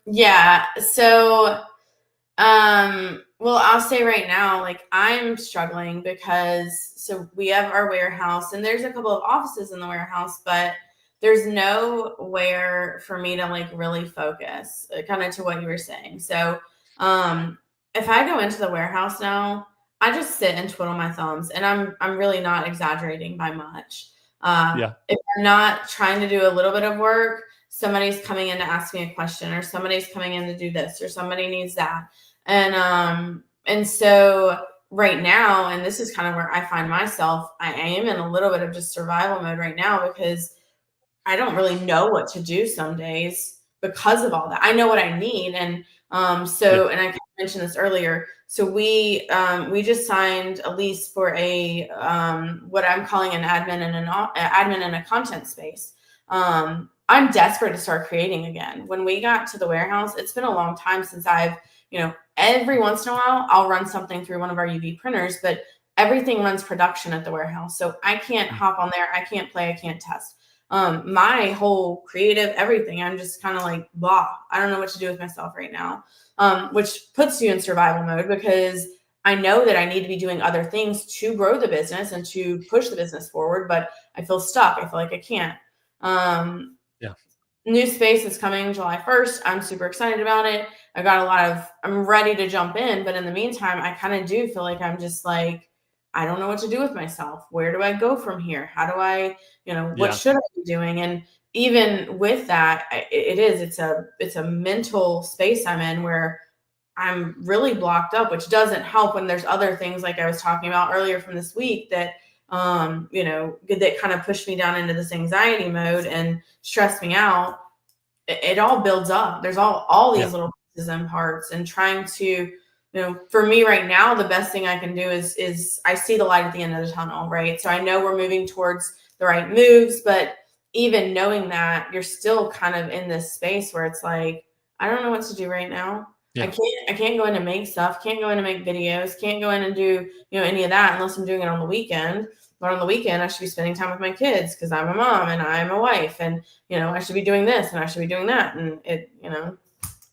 Yeah. So, well, I'll say right now, like I'm struggling because we have our warehouse and there's a couple of offices in the warehouse, but there's nowhere for me to like really focus, kind of to what you were saying. So, if I go into the warehouse now, I just sit and twiddle my thumbs, and I'm really not exaggerating by much. If I'm not trying to do a little bit of work, somebody's coming in to ask me a question, or somebody's coming in to do this, or somebody needs that. And so right now, and this is kind of where I find myself, I am in a little bit of just survival mode right now because I don't really know what to do some days because of all that. I know what I need. And and I mentioned this earlier. So we just signed a lease for a what I'm calling an admin and a content space. I'm desperate to start creating again. When we got to the warehouse, it's been a long time since I've, every once in a while I'll run something through one of our UV printers, but everything runs production at the warehouse. So I can't hop on there. I can't play. I can't test. My whole creative everything, I'm just kind of like blah. I don't know what to do with myself right now, which puts you in survival mode because I know that I need to be doing other things to grow the business and to push the business forward, but I feel stuck. I feel like I can't. New space is coming July 1st. I'm super excited about it. I'm ready to jump in, but in the meantime, I kind of do feel like I'm just like, I don't know what to do with myself. Where do I go from here? How do I, what should I be doing? And even with that, it's a mental space I'm in where I'm really blocked up, which doesn't help when there's other things like I was talking about earlier from this week that, that kind of pushed me down into this anxiety mode and stressed me out. It all builds up. There's all these little pieces and parts, and trying to, for me right now, the best thing I can do is I see the light at the end of the tunnel, right? So I know we're moving towards the right moves, but even knowing that, you're still kind of in this space where it's like, I don't know what to do right now. Yeah. I can't go in and make stuff, can't go in and make videos, can't go in and do, any of that unless I'm doing it on the weekend. But on the weekend, I should be spending time with my kids because I'm a mom and I'm a wife, and, I should be doing this and I should be doing that. And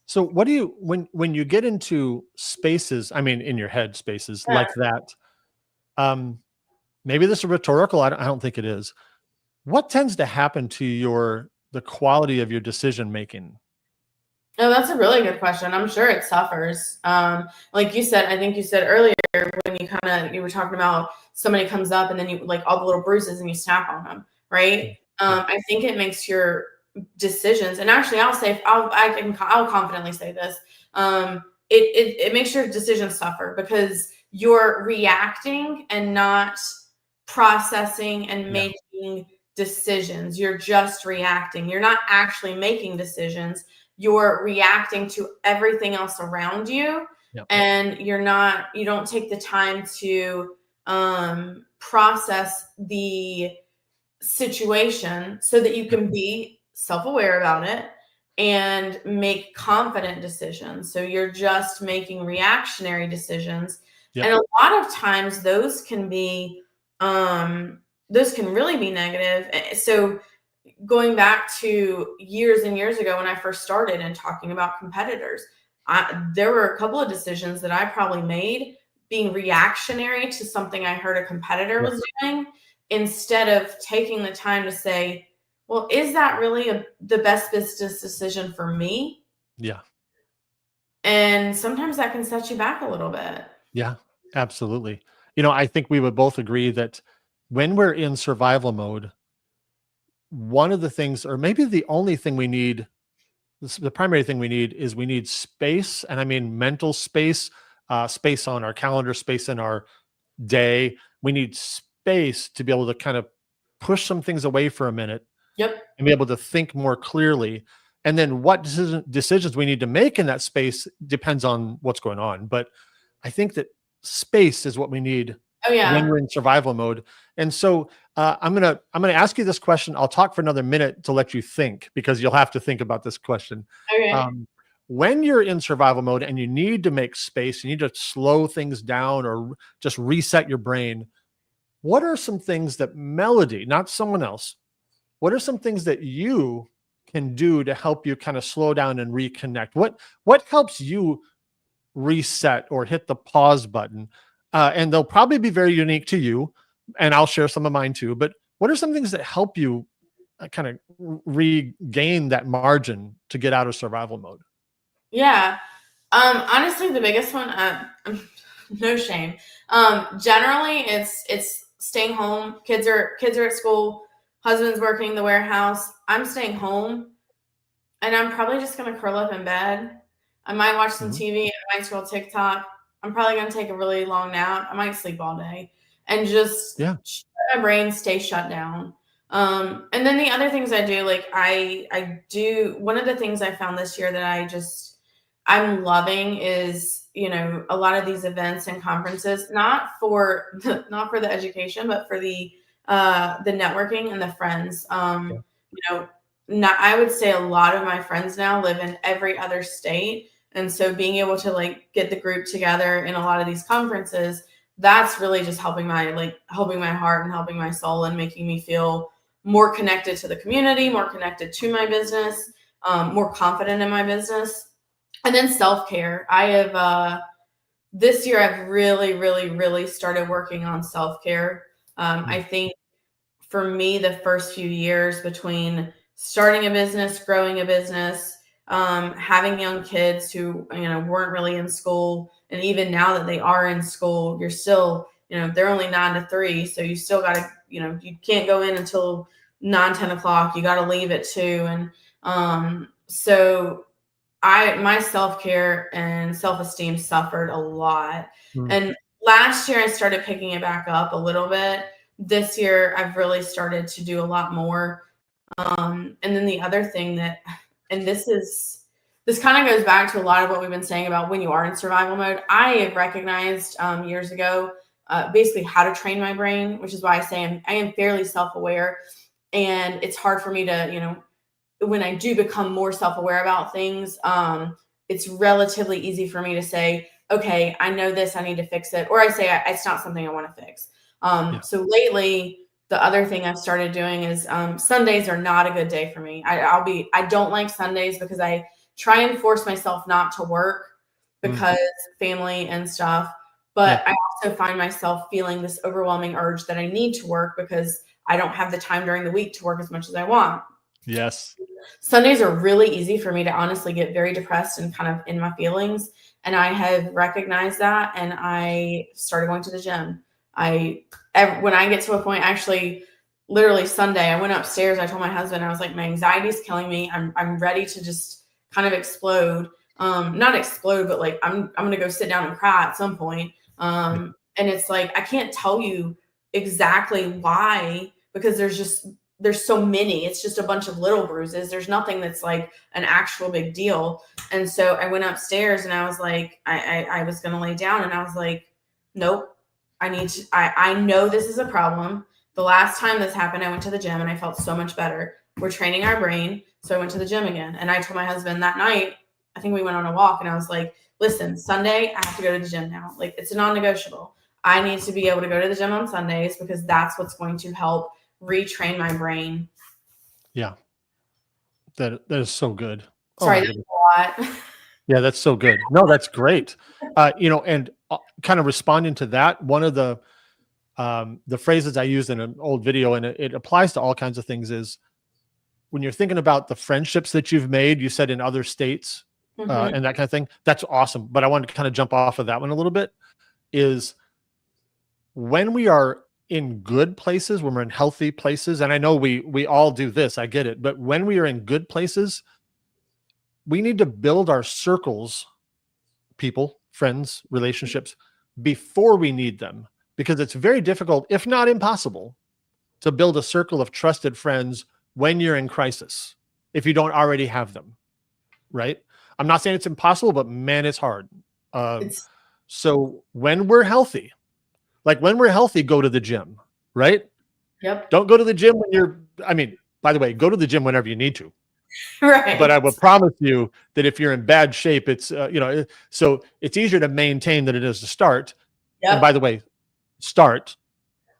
So what do you, when you get into spaces, in your head spaces like that, maybe this is rhetorical. I don't think it is. What tends to happen to the quality of your decision-making? Oh, that's a really good question. I'm sure it suffers. Like you said, I think you said earlier when you were talking about somebody comes up and then you like all the little bruises and you snap on them, right? I think it makes your decisions, and actually I'll confidently say this. It makes your decisions suffer because you're reacting and not processing and making decisions. You're just reacting. You're not actually making decisions. You're reacting to everything else around you. And you don't take the time to process the situation so that you can be self-aware about it and make confident decisions. So you're just making reactionary decisions. And a lot of times those can be those can really be negative. So going back to years and years ago when I first started and talking about competitors, there were a couple of decisions that I probably made being reactionary to something I heard a competitor was doing, instead of taking the time to say, well, is that really the best business decision for me? Yeah. And sometimes that can set you back a little bit. Yeah, absolutely. I think we would both agree that when we're in survival mode, one of the things, or maybe the only thing we need, the primary thing we need, is we need space. And I mean mental space, space on our calendar, space in our day. We need space to be able to kind of push some things away for a minute Yep. and be able to think more clearly. And then what decisions we need to make in that space depends on what's going on. But I think that space is what we need Oh yeah. when we're in survival mode. And so I'm gonna ask you this question. I'll talk for another minute to let you think, because you'll have to think about this question. Okay. When you're in survival mode and you need to make space, you need to slow things down or just reset your brain, what are some things that Melody, not someone else, what are some things that you can do to help you kind of slow down and reconnect? What helps you reset or hit the pause button? And they'll probably be very unique to you, and I'll share some of mine too. But what are some things that help you kind of regain that margin to get out of survival mode? Yeah. Honestly, the biggest one, no shame. Generally it's staying home. Kids are at school, husband's working the warehouse. I'm staying home, and I'm probably just going to curl up in bed. I might watch some TV. I might scroll TikTok. I'm probably going to take a really long nap. I might sleep all day and just shut my brain, stay shut down. And then the other things I do, like I do, one of the things I found this year that I'm loving is, a lot of these events and conferences, not for the education, but for the networking and the friends. I would say a lot of my friends now live in every other state. And so being able to get the group together in a lot of these conferences, that's really just helping my heart and helping my soul and making me feel more connected to the community, more connected to my business, more confident in my business. And then self-care. I have, this year, I've really, really, really started working on self-care. I think for me, the first few years between starting a business, growing a business, having young kids who, weren't really in school. And even now that they are in school, you're still, they're only 9 to 3. So you still got to, you can't go in until 9, 10 o'clock. You got to leave at 2. And so my self-care and self-esteem suffered a lot. And last year I started picking it back up a little bit. This year I've really started to do a lot more. And then the other thing this kind of goes back to a lot of what we've been saying about when you are in survival mode. I have recognized years ago basically how to train my brain, which is why I say I am fairly self-aware. And it's hard for me to, when I do become more self-aware about things, it's relatively easy for me to say, okay, I know this, I need to fix it. Or I say, it's not something I want to fix. So lately, the other thing I've started doing is Sundays are not a good day for me. I don't like Sundays because I try and force myself not to work because family and stuff. But I also find myself feeling this overwhelming urge that I need to work because I don't have the time during the week to work as much as I want. Yes. Sundays are really easy for me to honestly get very depressed and kind of in my feelings. And I have recognized that, and I started going to the gym. When I get to a point, actually, literally Sunday, I went upstairs. I told my husband, I was like, my anxiety is killing me. I'm ready to just kind of explode. Not explode, but I'm going to go sit down and cry at some point. And it's like, I can't tell you exactly why, because there's so many. It's just a bunch of little bruises. There's nothing that's like an actual big deal. And so I went upstairs and I was like, I was going to lay down, and I was like, nope. I know this is a problem. The last time this happened, I went to the gym and I felt so much better. We're training our brain. So I went to the gym again. And I told my husband that night, I think we went on a walk, and I was like, listen, Sunday, I have to go to the gym now. Like, it's a non-negotiable. I need to be able to go to the gym on Sundays because that's what's going to help retrain my brain. Yeah. That is so good. Sorry, that's a lot. Yeah, that's so good. No, that's great. And kind of responding to that, one of the phrases I used in an old video, and it applies to all kinds of things, is when you're thinking about the friendships that you've made, you said in other states, and that kind of thing. That's awesome. But I wanted to kind of jump off of that one a little bit, is when we are in good places, when we're in healthy places, and I know we all do this, I get it, but when we are in good places, we need to build our circles, people, friends, relationships, before we need them, because it's very difficult, if not impossible, to build a circle of trusted friends when you're in crisis, if you don't already have them, right? I'm not saying it's impossible, but man, it's hard. So when we're healthy, go to the gym, right? Yep. Don't go to the gym by the way, go to the gym whenever you need to. Right. But I will promise you that if you're in bad shape, it's, so it's easier to maintain than it is to start. Yep. And by the way, start.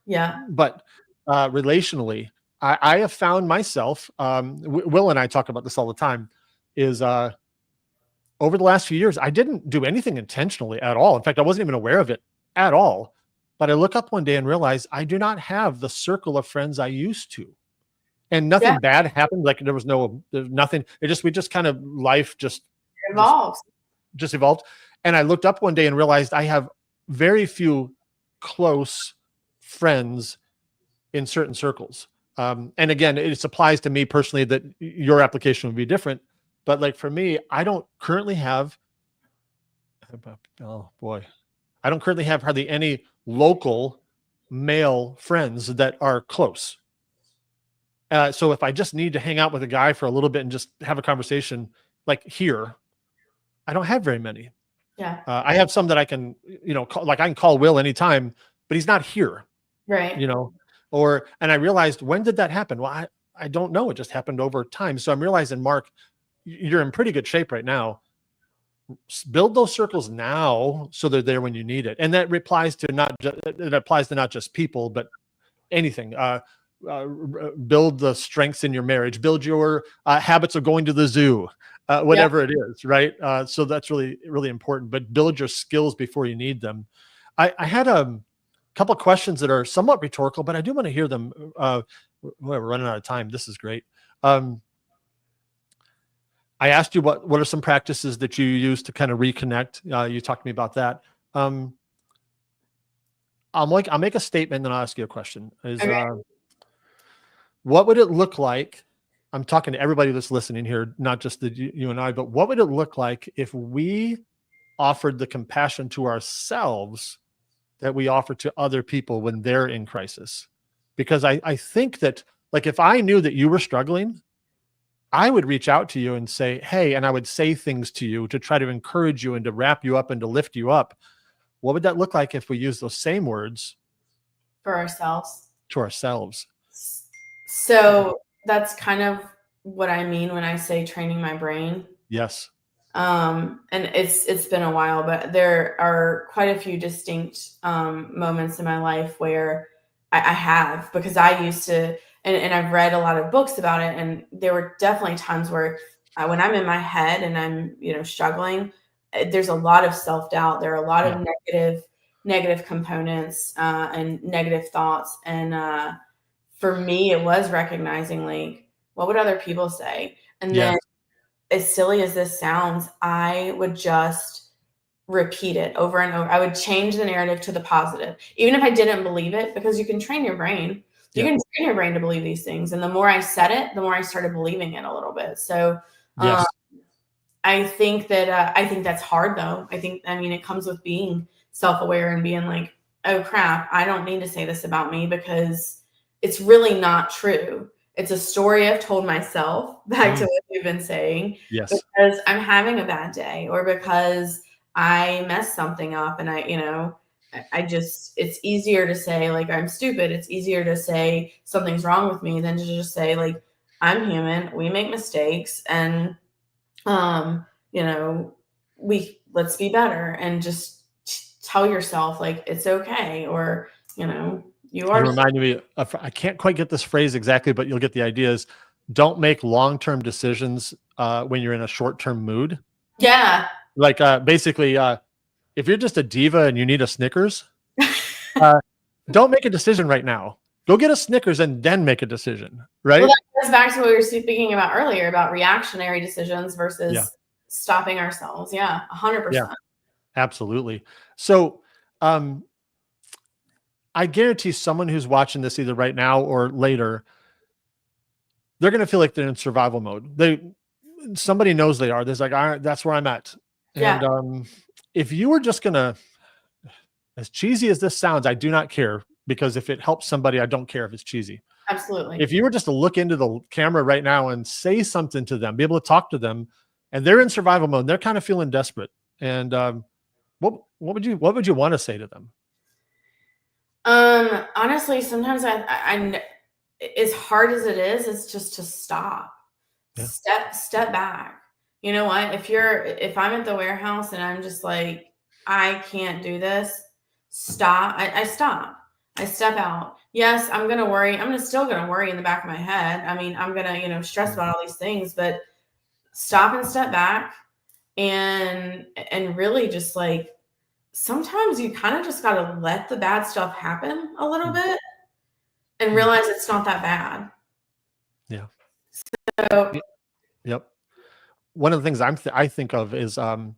Yeah. But relationally, I have found myself, Will and I talk about this all the time, is over the last few years, I didn't do anything intentionally at all. In fact, I wasn't even aware of it at all. But I look up one day and realize I do not have the circle of friends I used to. And nothing bad happened. Like there's nothing. We just kind of, life just evolved. Just evolved. And I looked up one day and realized I have very few close friends in certain circles. And again, it applies to me personally, that your application would be different. But like for me, I don't currently have, I don't currently have hardly any local male friends that are close. So if I just need to hang out with a guy for a little bit and just have a conversation like here, I don't have very many. Yeah. I have some that I can, call, like I can call Will anytime, but he's not here. Right. And I realized, when did that happen? Well, I don't know. It just happened over time. So I'm realizing, Mark, you're in pretty good shape right now. Build those circles now so they're there when you need it. And that applies to not just people, but anything. Build the strengths in your marriage, build your habits of going to the zoo, whatever it is, right? So that's really, really important, but build your skills before you need them. I had a couple of questions that are somewhat rhetorical, but I do want to hear them. We're running out of time. This is great. I asked you what are some practices that you use to kind of reconnect. You talked to me about that. I'll make a statement and then I'll ask you a question. What would it look like? I'm talking to everybody that's listening here, not just you and I, but what would it look like if we offered the compassion to ourselves that we offer to other people when they're in crisis? Because I think that, like, if I knew that you were struggling, I would reach out to you and say, hey, and I would say things to you to try to encourage you and to wrap you up and to lift you up. What would that look like if we use those same words for ourselves? To ourselves. So that's kind of what I mean when I say training my brain. Yes. And it's been a while, but there are quite a few distinct moments in my life where I have, because I used to, and I've read a lot of books about it, and there were definitely times where when I'm in my head and I'm, struggling, there's a lot of self-doubt. There are a lot of negative components and negative thoughts. And for me, it was recognizing, like, what would other people say? And then, as silly as this sounds, I would just repeat it over and over. I would change the narrative to the positive, even if I didn't believe it, because you can train your brain. You can train your brain to believe these things. And the more I said it, the more I started believing it a little bit. So I think that's hard, though. It comes with being self-aware and being like, oh crap, I don't need to say this about me, because it's really not true. It's a story I've told myself, back to what you've been saying, because I'm having a bad day, or because I messed something up, and it's easier to say, like, I'm stupid. It's easier to say something's wrong with me than to just say, like, I'm human. We make mistakes, and let's be better, and just tell yourself like it's okay, or you know, you You are. reminded me of, I can't quite get this phrase exactly, but you'll get the ideas. Don't make long-term decisions when you're in a short-term mood. Yeah. Like basically, if you're just a diva and you need a Snickers, uh, don't make a decision right now. Go get a Snickers and then make a decision, right? Well, that goes back to what we were speaking about earlier about reactionary decisions Yeah. versus stopping ourselves. Yeah, 100%. Yeah, absolutely. So I guarantee someone who's watching this either right now or later, they're going to feel like they're in survival mode. Somebody knows they are. There's like, all right, that's where I'm at. Yeah. And if you were just going to, as cheesy as this sounds, I do not care, because if it helps somebody, I don't care if it's cheesy. Absolutely. If you were just to look into the camera right now and say something to them, be able to talk to them, and they're in survival mode, they're kind of feeling desperate. And what would you want to say to them? Honestly, sometimes I as hard as it is, it's just to stop. Yeah. Step back. You know what? If I'm at the warehouse and I'm just like, I can't do this, stop. I stop. I step out. Yes, I'm gonna worry. Still gonna worry in the back of my head. I mean, I'm gonna, stress about all these things, but stop and step back and really just like, sometimes you kind of just got to let the bad stuff happen a little bit and realize it's not that bad. Yeah. So, yep. One of the things I think of is I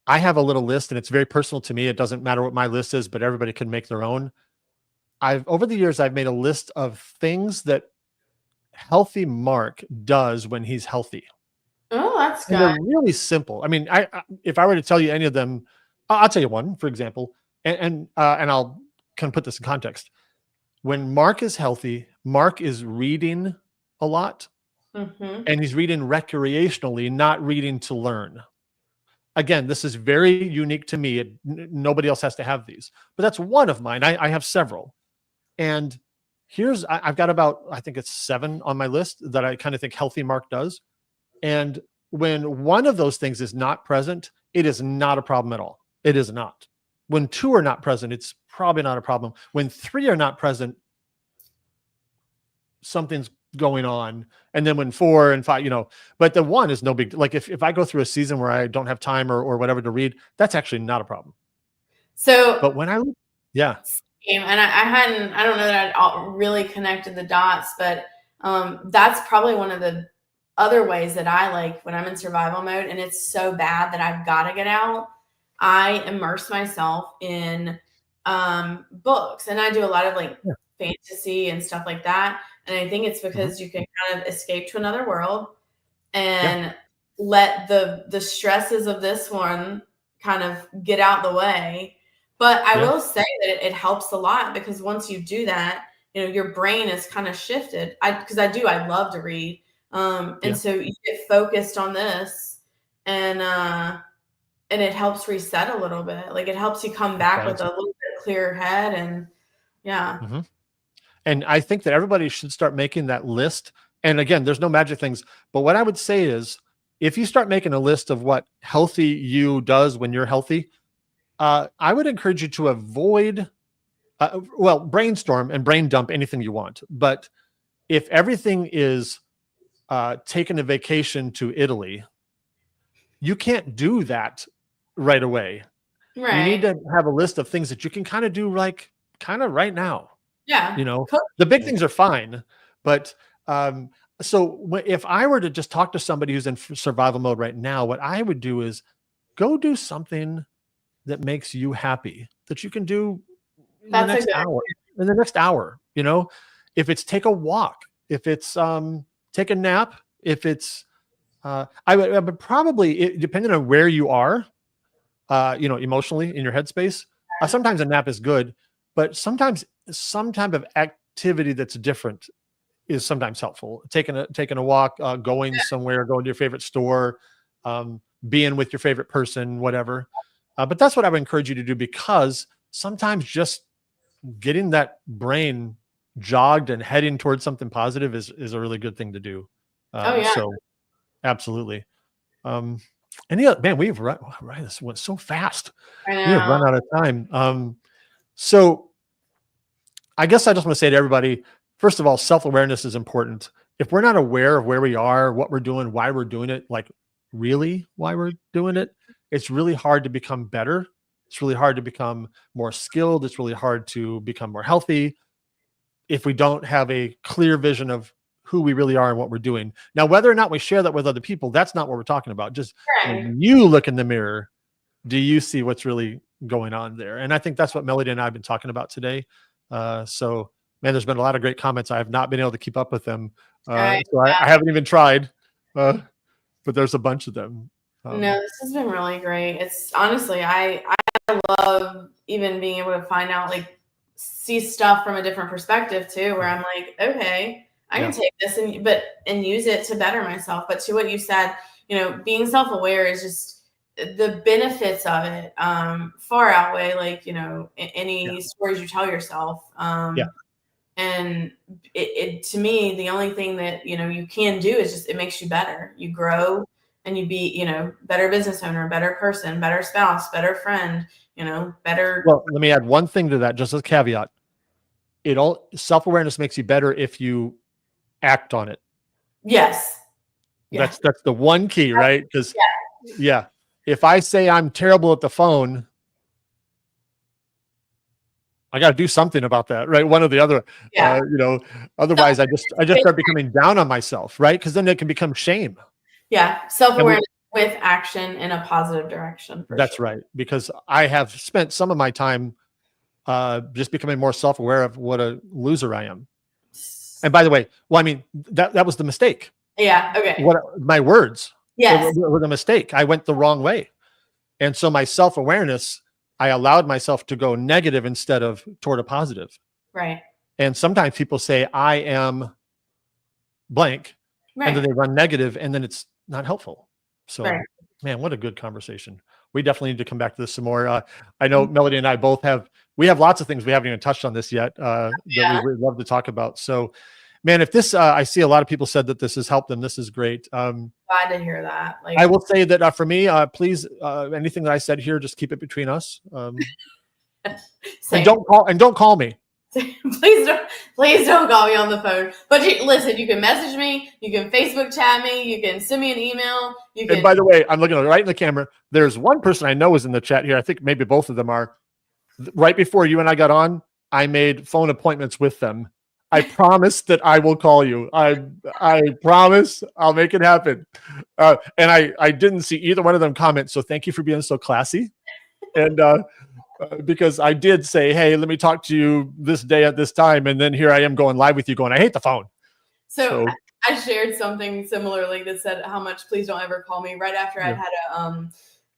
have a little list, and it's very personal to me. It doesn't matter what my list is, but everybody can make their own. Over the years, I've made a list of things that healthy Mark does when he's healthy. oh, that's And good. they're really simple. I mean, if I were to tell you any of them, I'll tell you one, for example, and I'll kind of put this in context. When Mark is healthy, Mark is reading a lot, and he's reading recreationally, not reading to learn. Again, this is very unique to me. Nobody else has to have these, but that's one of mine. I have several. And I've got about, I think it's 7 on my list that I kind of think healthy Mark does. And when one of those things is not present, it is not a problem at all. It is not. When 2 are not present, it's probably not a problem. When 3 are not present, something's going on. And then when 4 and 5, but the 1 is no big, like if I go through a season where I don't have time or whatever to read, that's actually not a problem. So, but when yeah. And I don't know that I'd really connected the dots, but that's probably one of the other ways that I like when I'm in survival mode and it's so bad that I've got to get out. I immerse myself in books, and I do a lot of like fantasy and stuff like that. And I think it's because you can kind of escape to another world and let the stresses of this one kind of get out the way. But I will say that it helps a lot, because once you do that, your brain is kind of shifted. I love to read. And so you get focused on this, and it helps reset a little bit. Like it helps you come back with a little bit clearer head. And and I think that everybody should start making that list. And again, there's no magic things, but what I would say is, if you start making a list of what healthy you does when you're healthy, I would encourage you to avoid, brainstorm and brain dump anything you want. But if everything is taking a vacation to Italy, you can't do that right away. right. You need to have a list of things that you can kind of do, like kind of right now. Yeah. The big things are fine, but so if I were to just talk to somebody who's in survival mode right now, what I would do is go do something that makes you happy, that you can do in the next hour. If it's take a walk, if it's take a nap, if it's I would probably, depending on where you are, emotionally in your headspace, sometimes a nap is good, but sometimes some type of activity that's different is sometimes helpful. Taking a walk, going somewhere, going to your favorite store, being with your favorite person, whatever. But that's what I would encourage you to do, because sometimes just getting that brain jogged and heading towards something positive is a really good thing to do. So absolutely. Man, we've run, right, this went so fast. I We have run know. out of time. So I guess I just want to say to everybody, first of all, self-awareness is important. If we're not aware of where we are, what we're doing, why we're doing it, like really why we're doing it, it's really hard to become better. It's really hard to become more skilled. It's really hard to become more healthy if we don't have a clear vision of who we really are and what we're doing. Now, whether or not we share that with other people, that's not what we're talking about. Just Right. when you look in the mirror, do you see what's really going on there? And I think that's what Melody and I have been talking about today. So, man, there's been a lot of great comments. I have not been able to keep up with them. I, So I haven't even tried, but there's a bunch of them. no, this has been really great. It's honestly, I love even being able to find out, like, see stuff from a different perspective too, where I'm like, okay, I can take this and use it to better myself. But to what you said, being self-aware is just the benefits of it far outweigh, like, any stories you tell yourself. And it to me, the only thing that you can do is just, it makes you better. You grow and you be, better business owner, better person, better spouse, better friend, better. Well, let me add one thing to that, just as a caveat. Self-awareness makes you better if you act on it. Yes. Yeah. That's the one key, right? Because Yeah. if I say I'm terrible at the phone, I got to do something about that, right? One or the other. Yeah. Otherwise I just start becoming down on myself, right? Because then it can become shame. Yeah. Self-awareness with action in a positive direction. That's sure. right. Because I have spent some of my time just becoming more self-aware of what a loser I am. And by the way, well, I mean, that was the mistake. Yeah. Okay. My words Yes. were the mistake. I went the wrong way. And so my self-awareness, I allowed myself to go negative instead of toward a positive. Right. And sometimes people say, I am blank. Right. And then they run negative, and then it's not helpful. So, right. Man, what a good conversation. We definitely need to come back to this some more. I know Melody and I both have lots of things we haven't even touched on this yet that we would love to talk about. So, man, if this, I see a lot of people said that this has helped them. This is great. Glad to hear that. I will say that for me, please, anything that I said here, just keep it between us. And don't call me. Please don't call me on the phone. But listen, you can message me, you can Facebook chat me, you can send me an email. And by the way, I'm looking right in the camera. There's one person I know is in the chat here. I think maybe both of them are. Right before you and I got on, I made phone appointments with them. I promise that I will call you. I promise I'll make it happen. And I didn't see either one of them comment. So thank you for being so classy. And because I did say, hey, let me talk to you this day at this time. And then here I am going live with you going, I hate the phone. So I shared something similarly that said how much please don't ever call me right after I'd had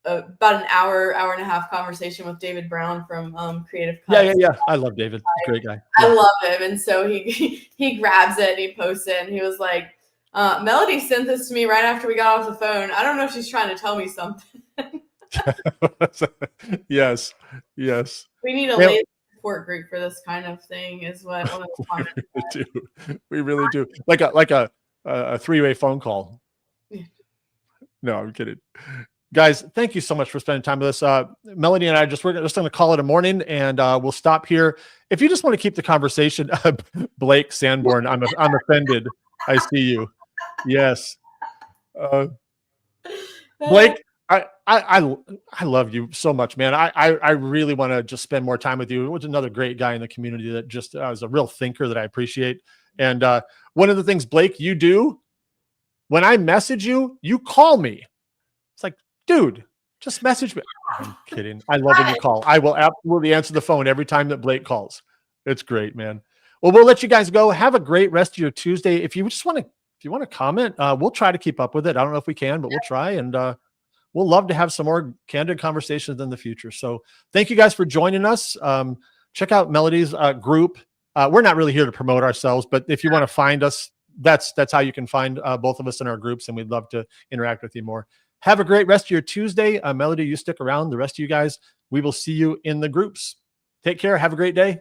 about an hour and a half conversation with David Brown from Creative Cuts. Yeah. I love David. He's a great guy. I love him. And so he grabs it and he posts it and he was like, Melody sent this to me right after we got off the phone. I don't know if she's trying to tell me something. Yes. We need a lady support group for this kind of thing is what we really do. Like a three-way phone call. No, I'm kidding. Guys, thank you so much for spending time with us. Melody and I we're just going to call it a morning, and we'll stop here. If you just want to keep the conversation, Blake Sanborn, I'm offended. I see you. Yes, Blake, I love you so much, man. I really want to just spend more time with you. It was another great guy in the community that just is a real thinker that I appreciate. And one of the things, Blake, you do when I message you, you call me. It's like, dude, just message me. I'm kidding. I love when you call. I will absolutely answer the phone every time that Blake calls. It's great, man. Well, we'll let you guys go. Have a great rest of your Tuesday. If you want to comment, we'll try to keep up with it. I don't know if we can, but we'll try. And we'll love to have some more candid conversations in the future. So thank you guys for joining us. Check out Melody's group. We're not really here to promote ourselves, but if you want to find us, that's how you can find both of us in our groups, and we'd love to interact with you more. Have a great rest of your Tuesday. Melody, you stick around. The rest of you guys, we will see you in the groups. Take care. Have a great day.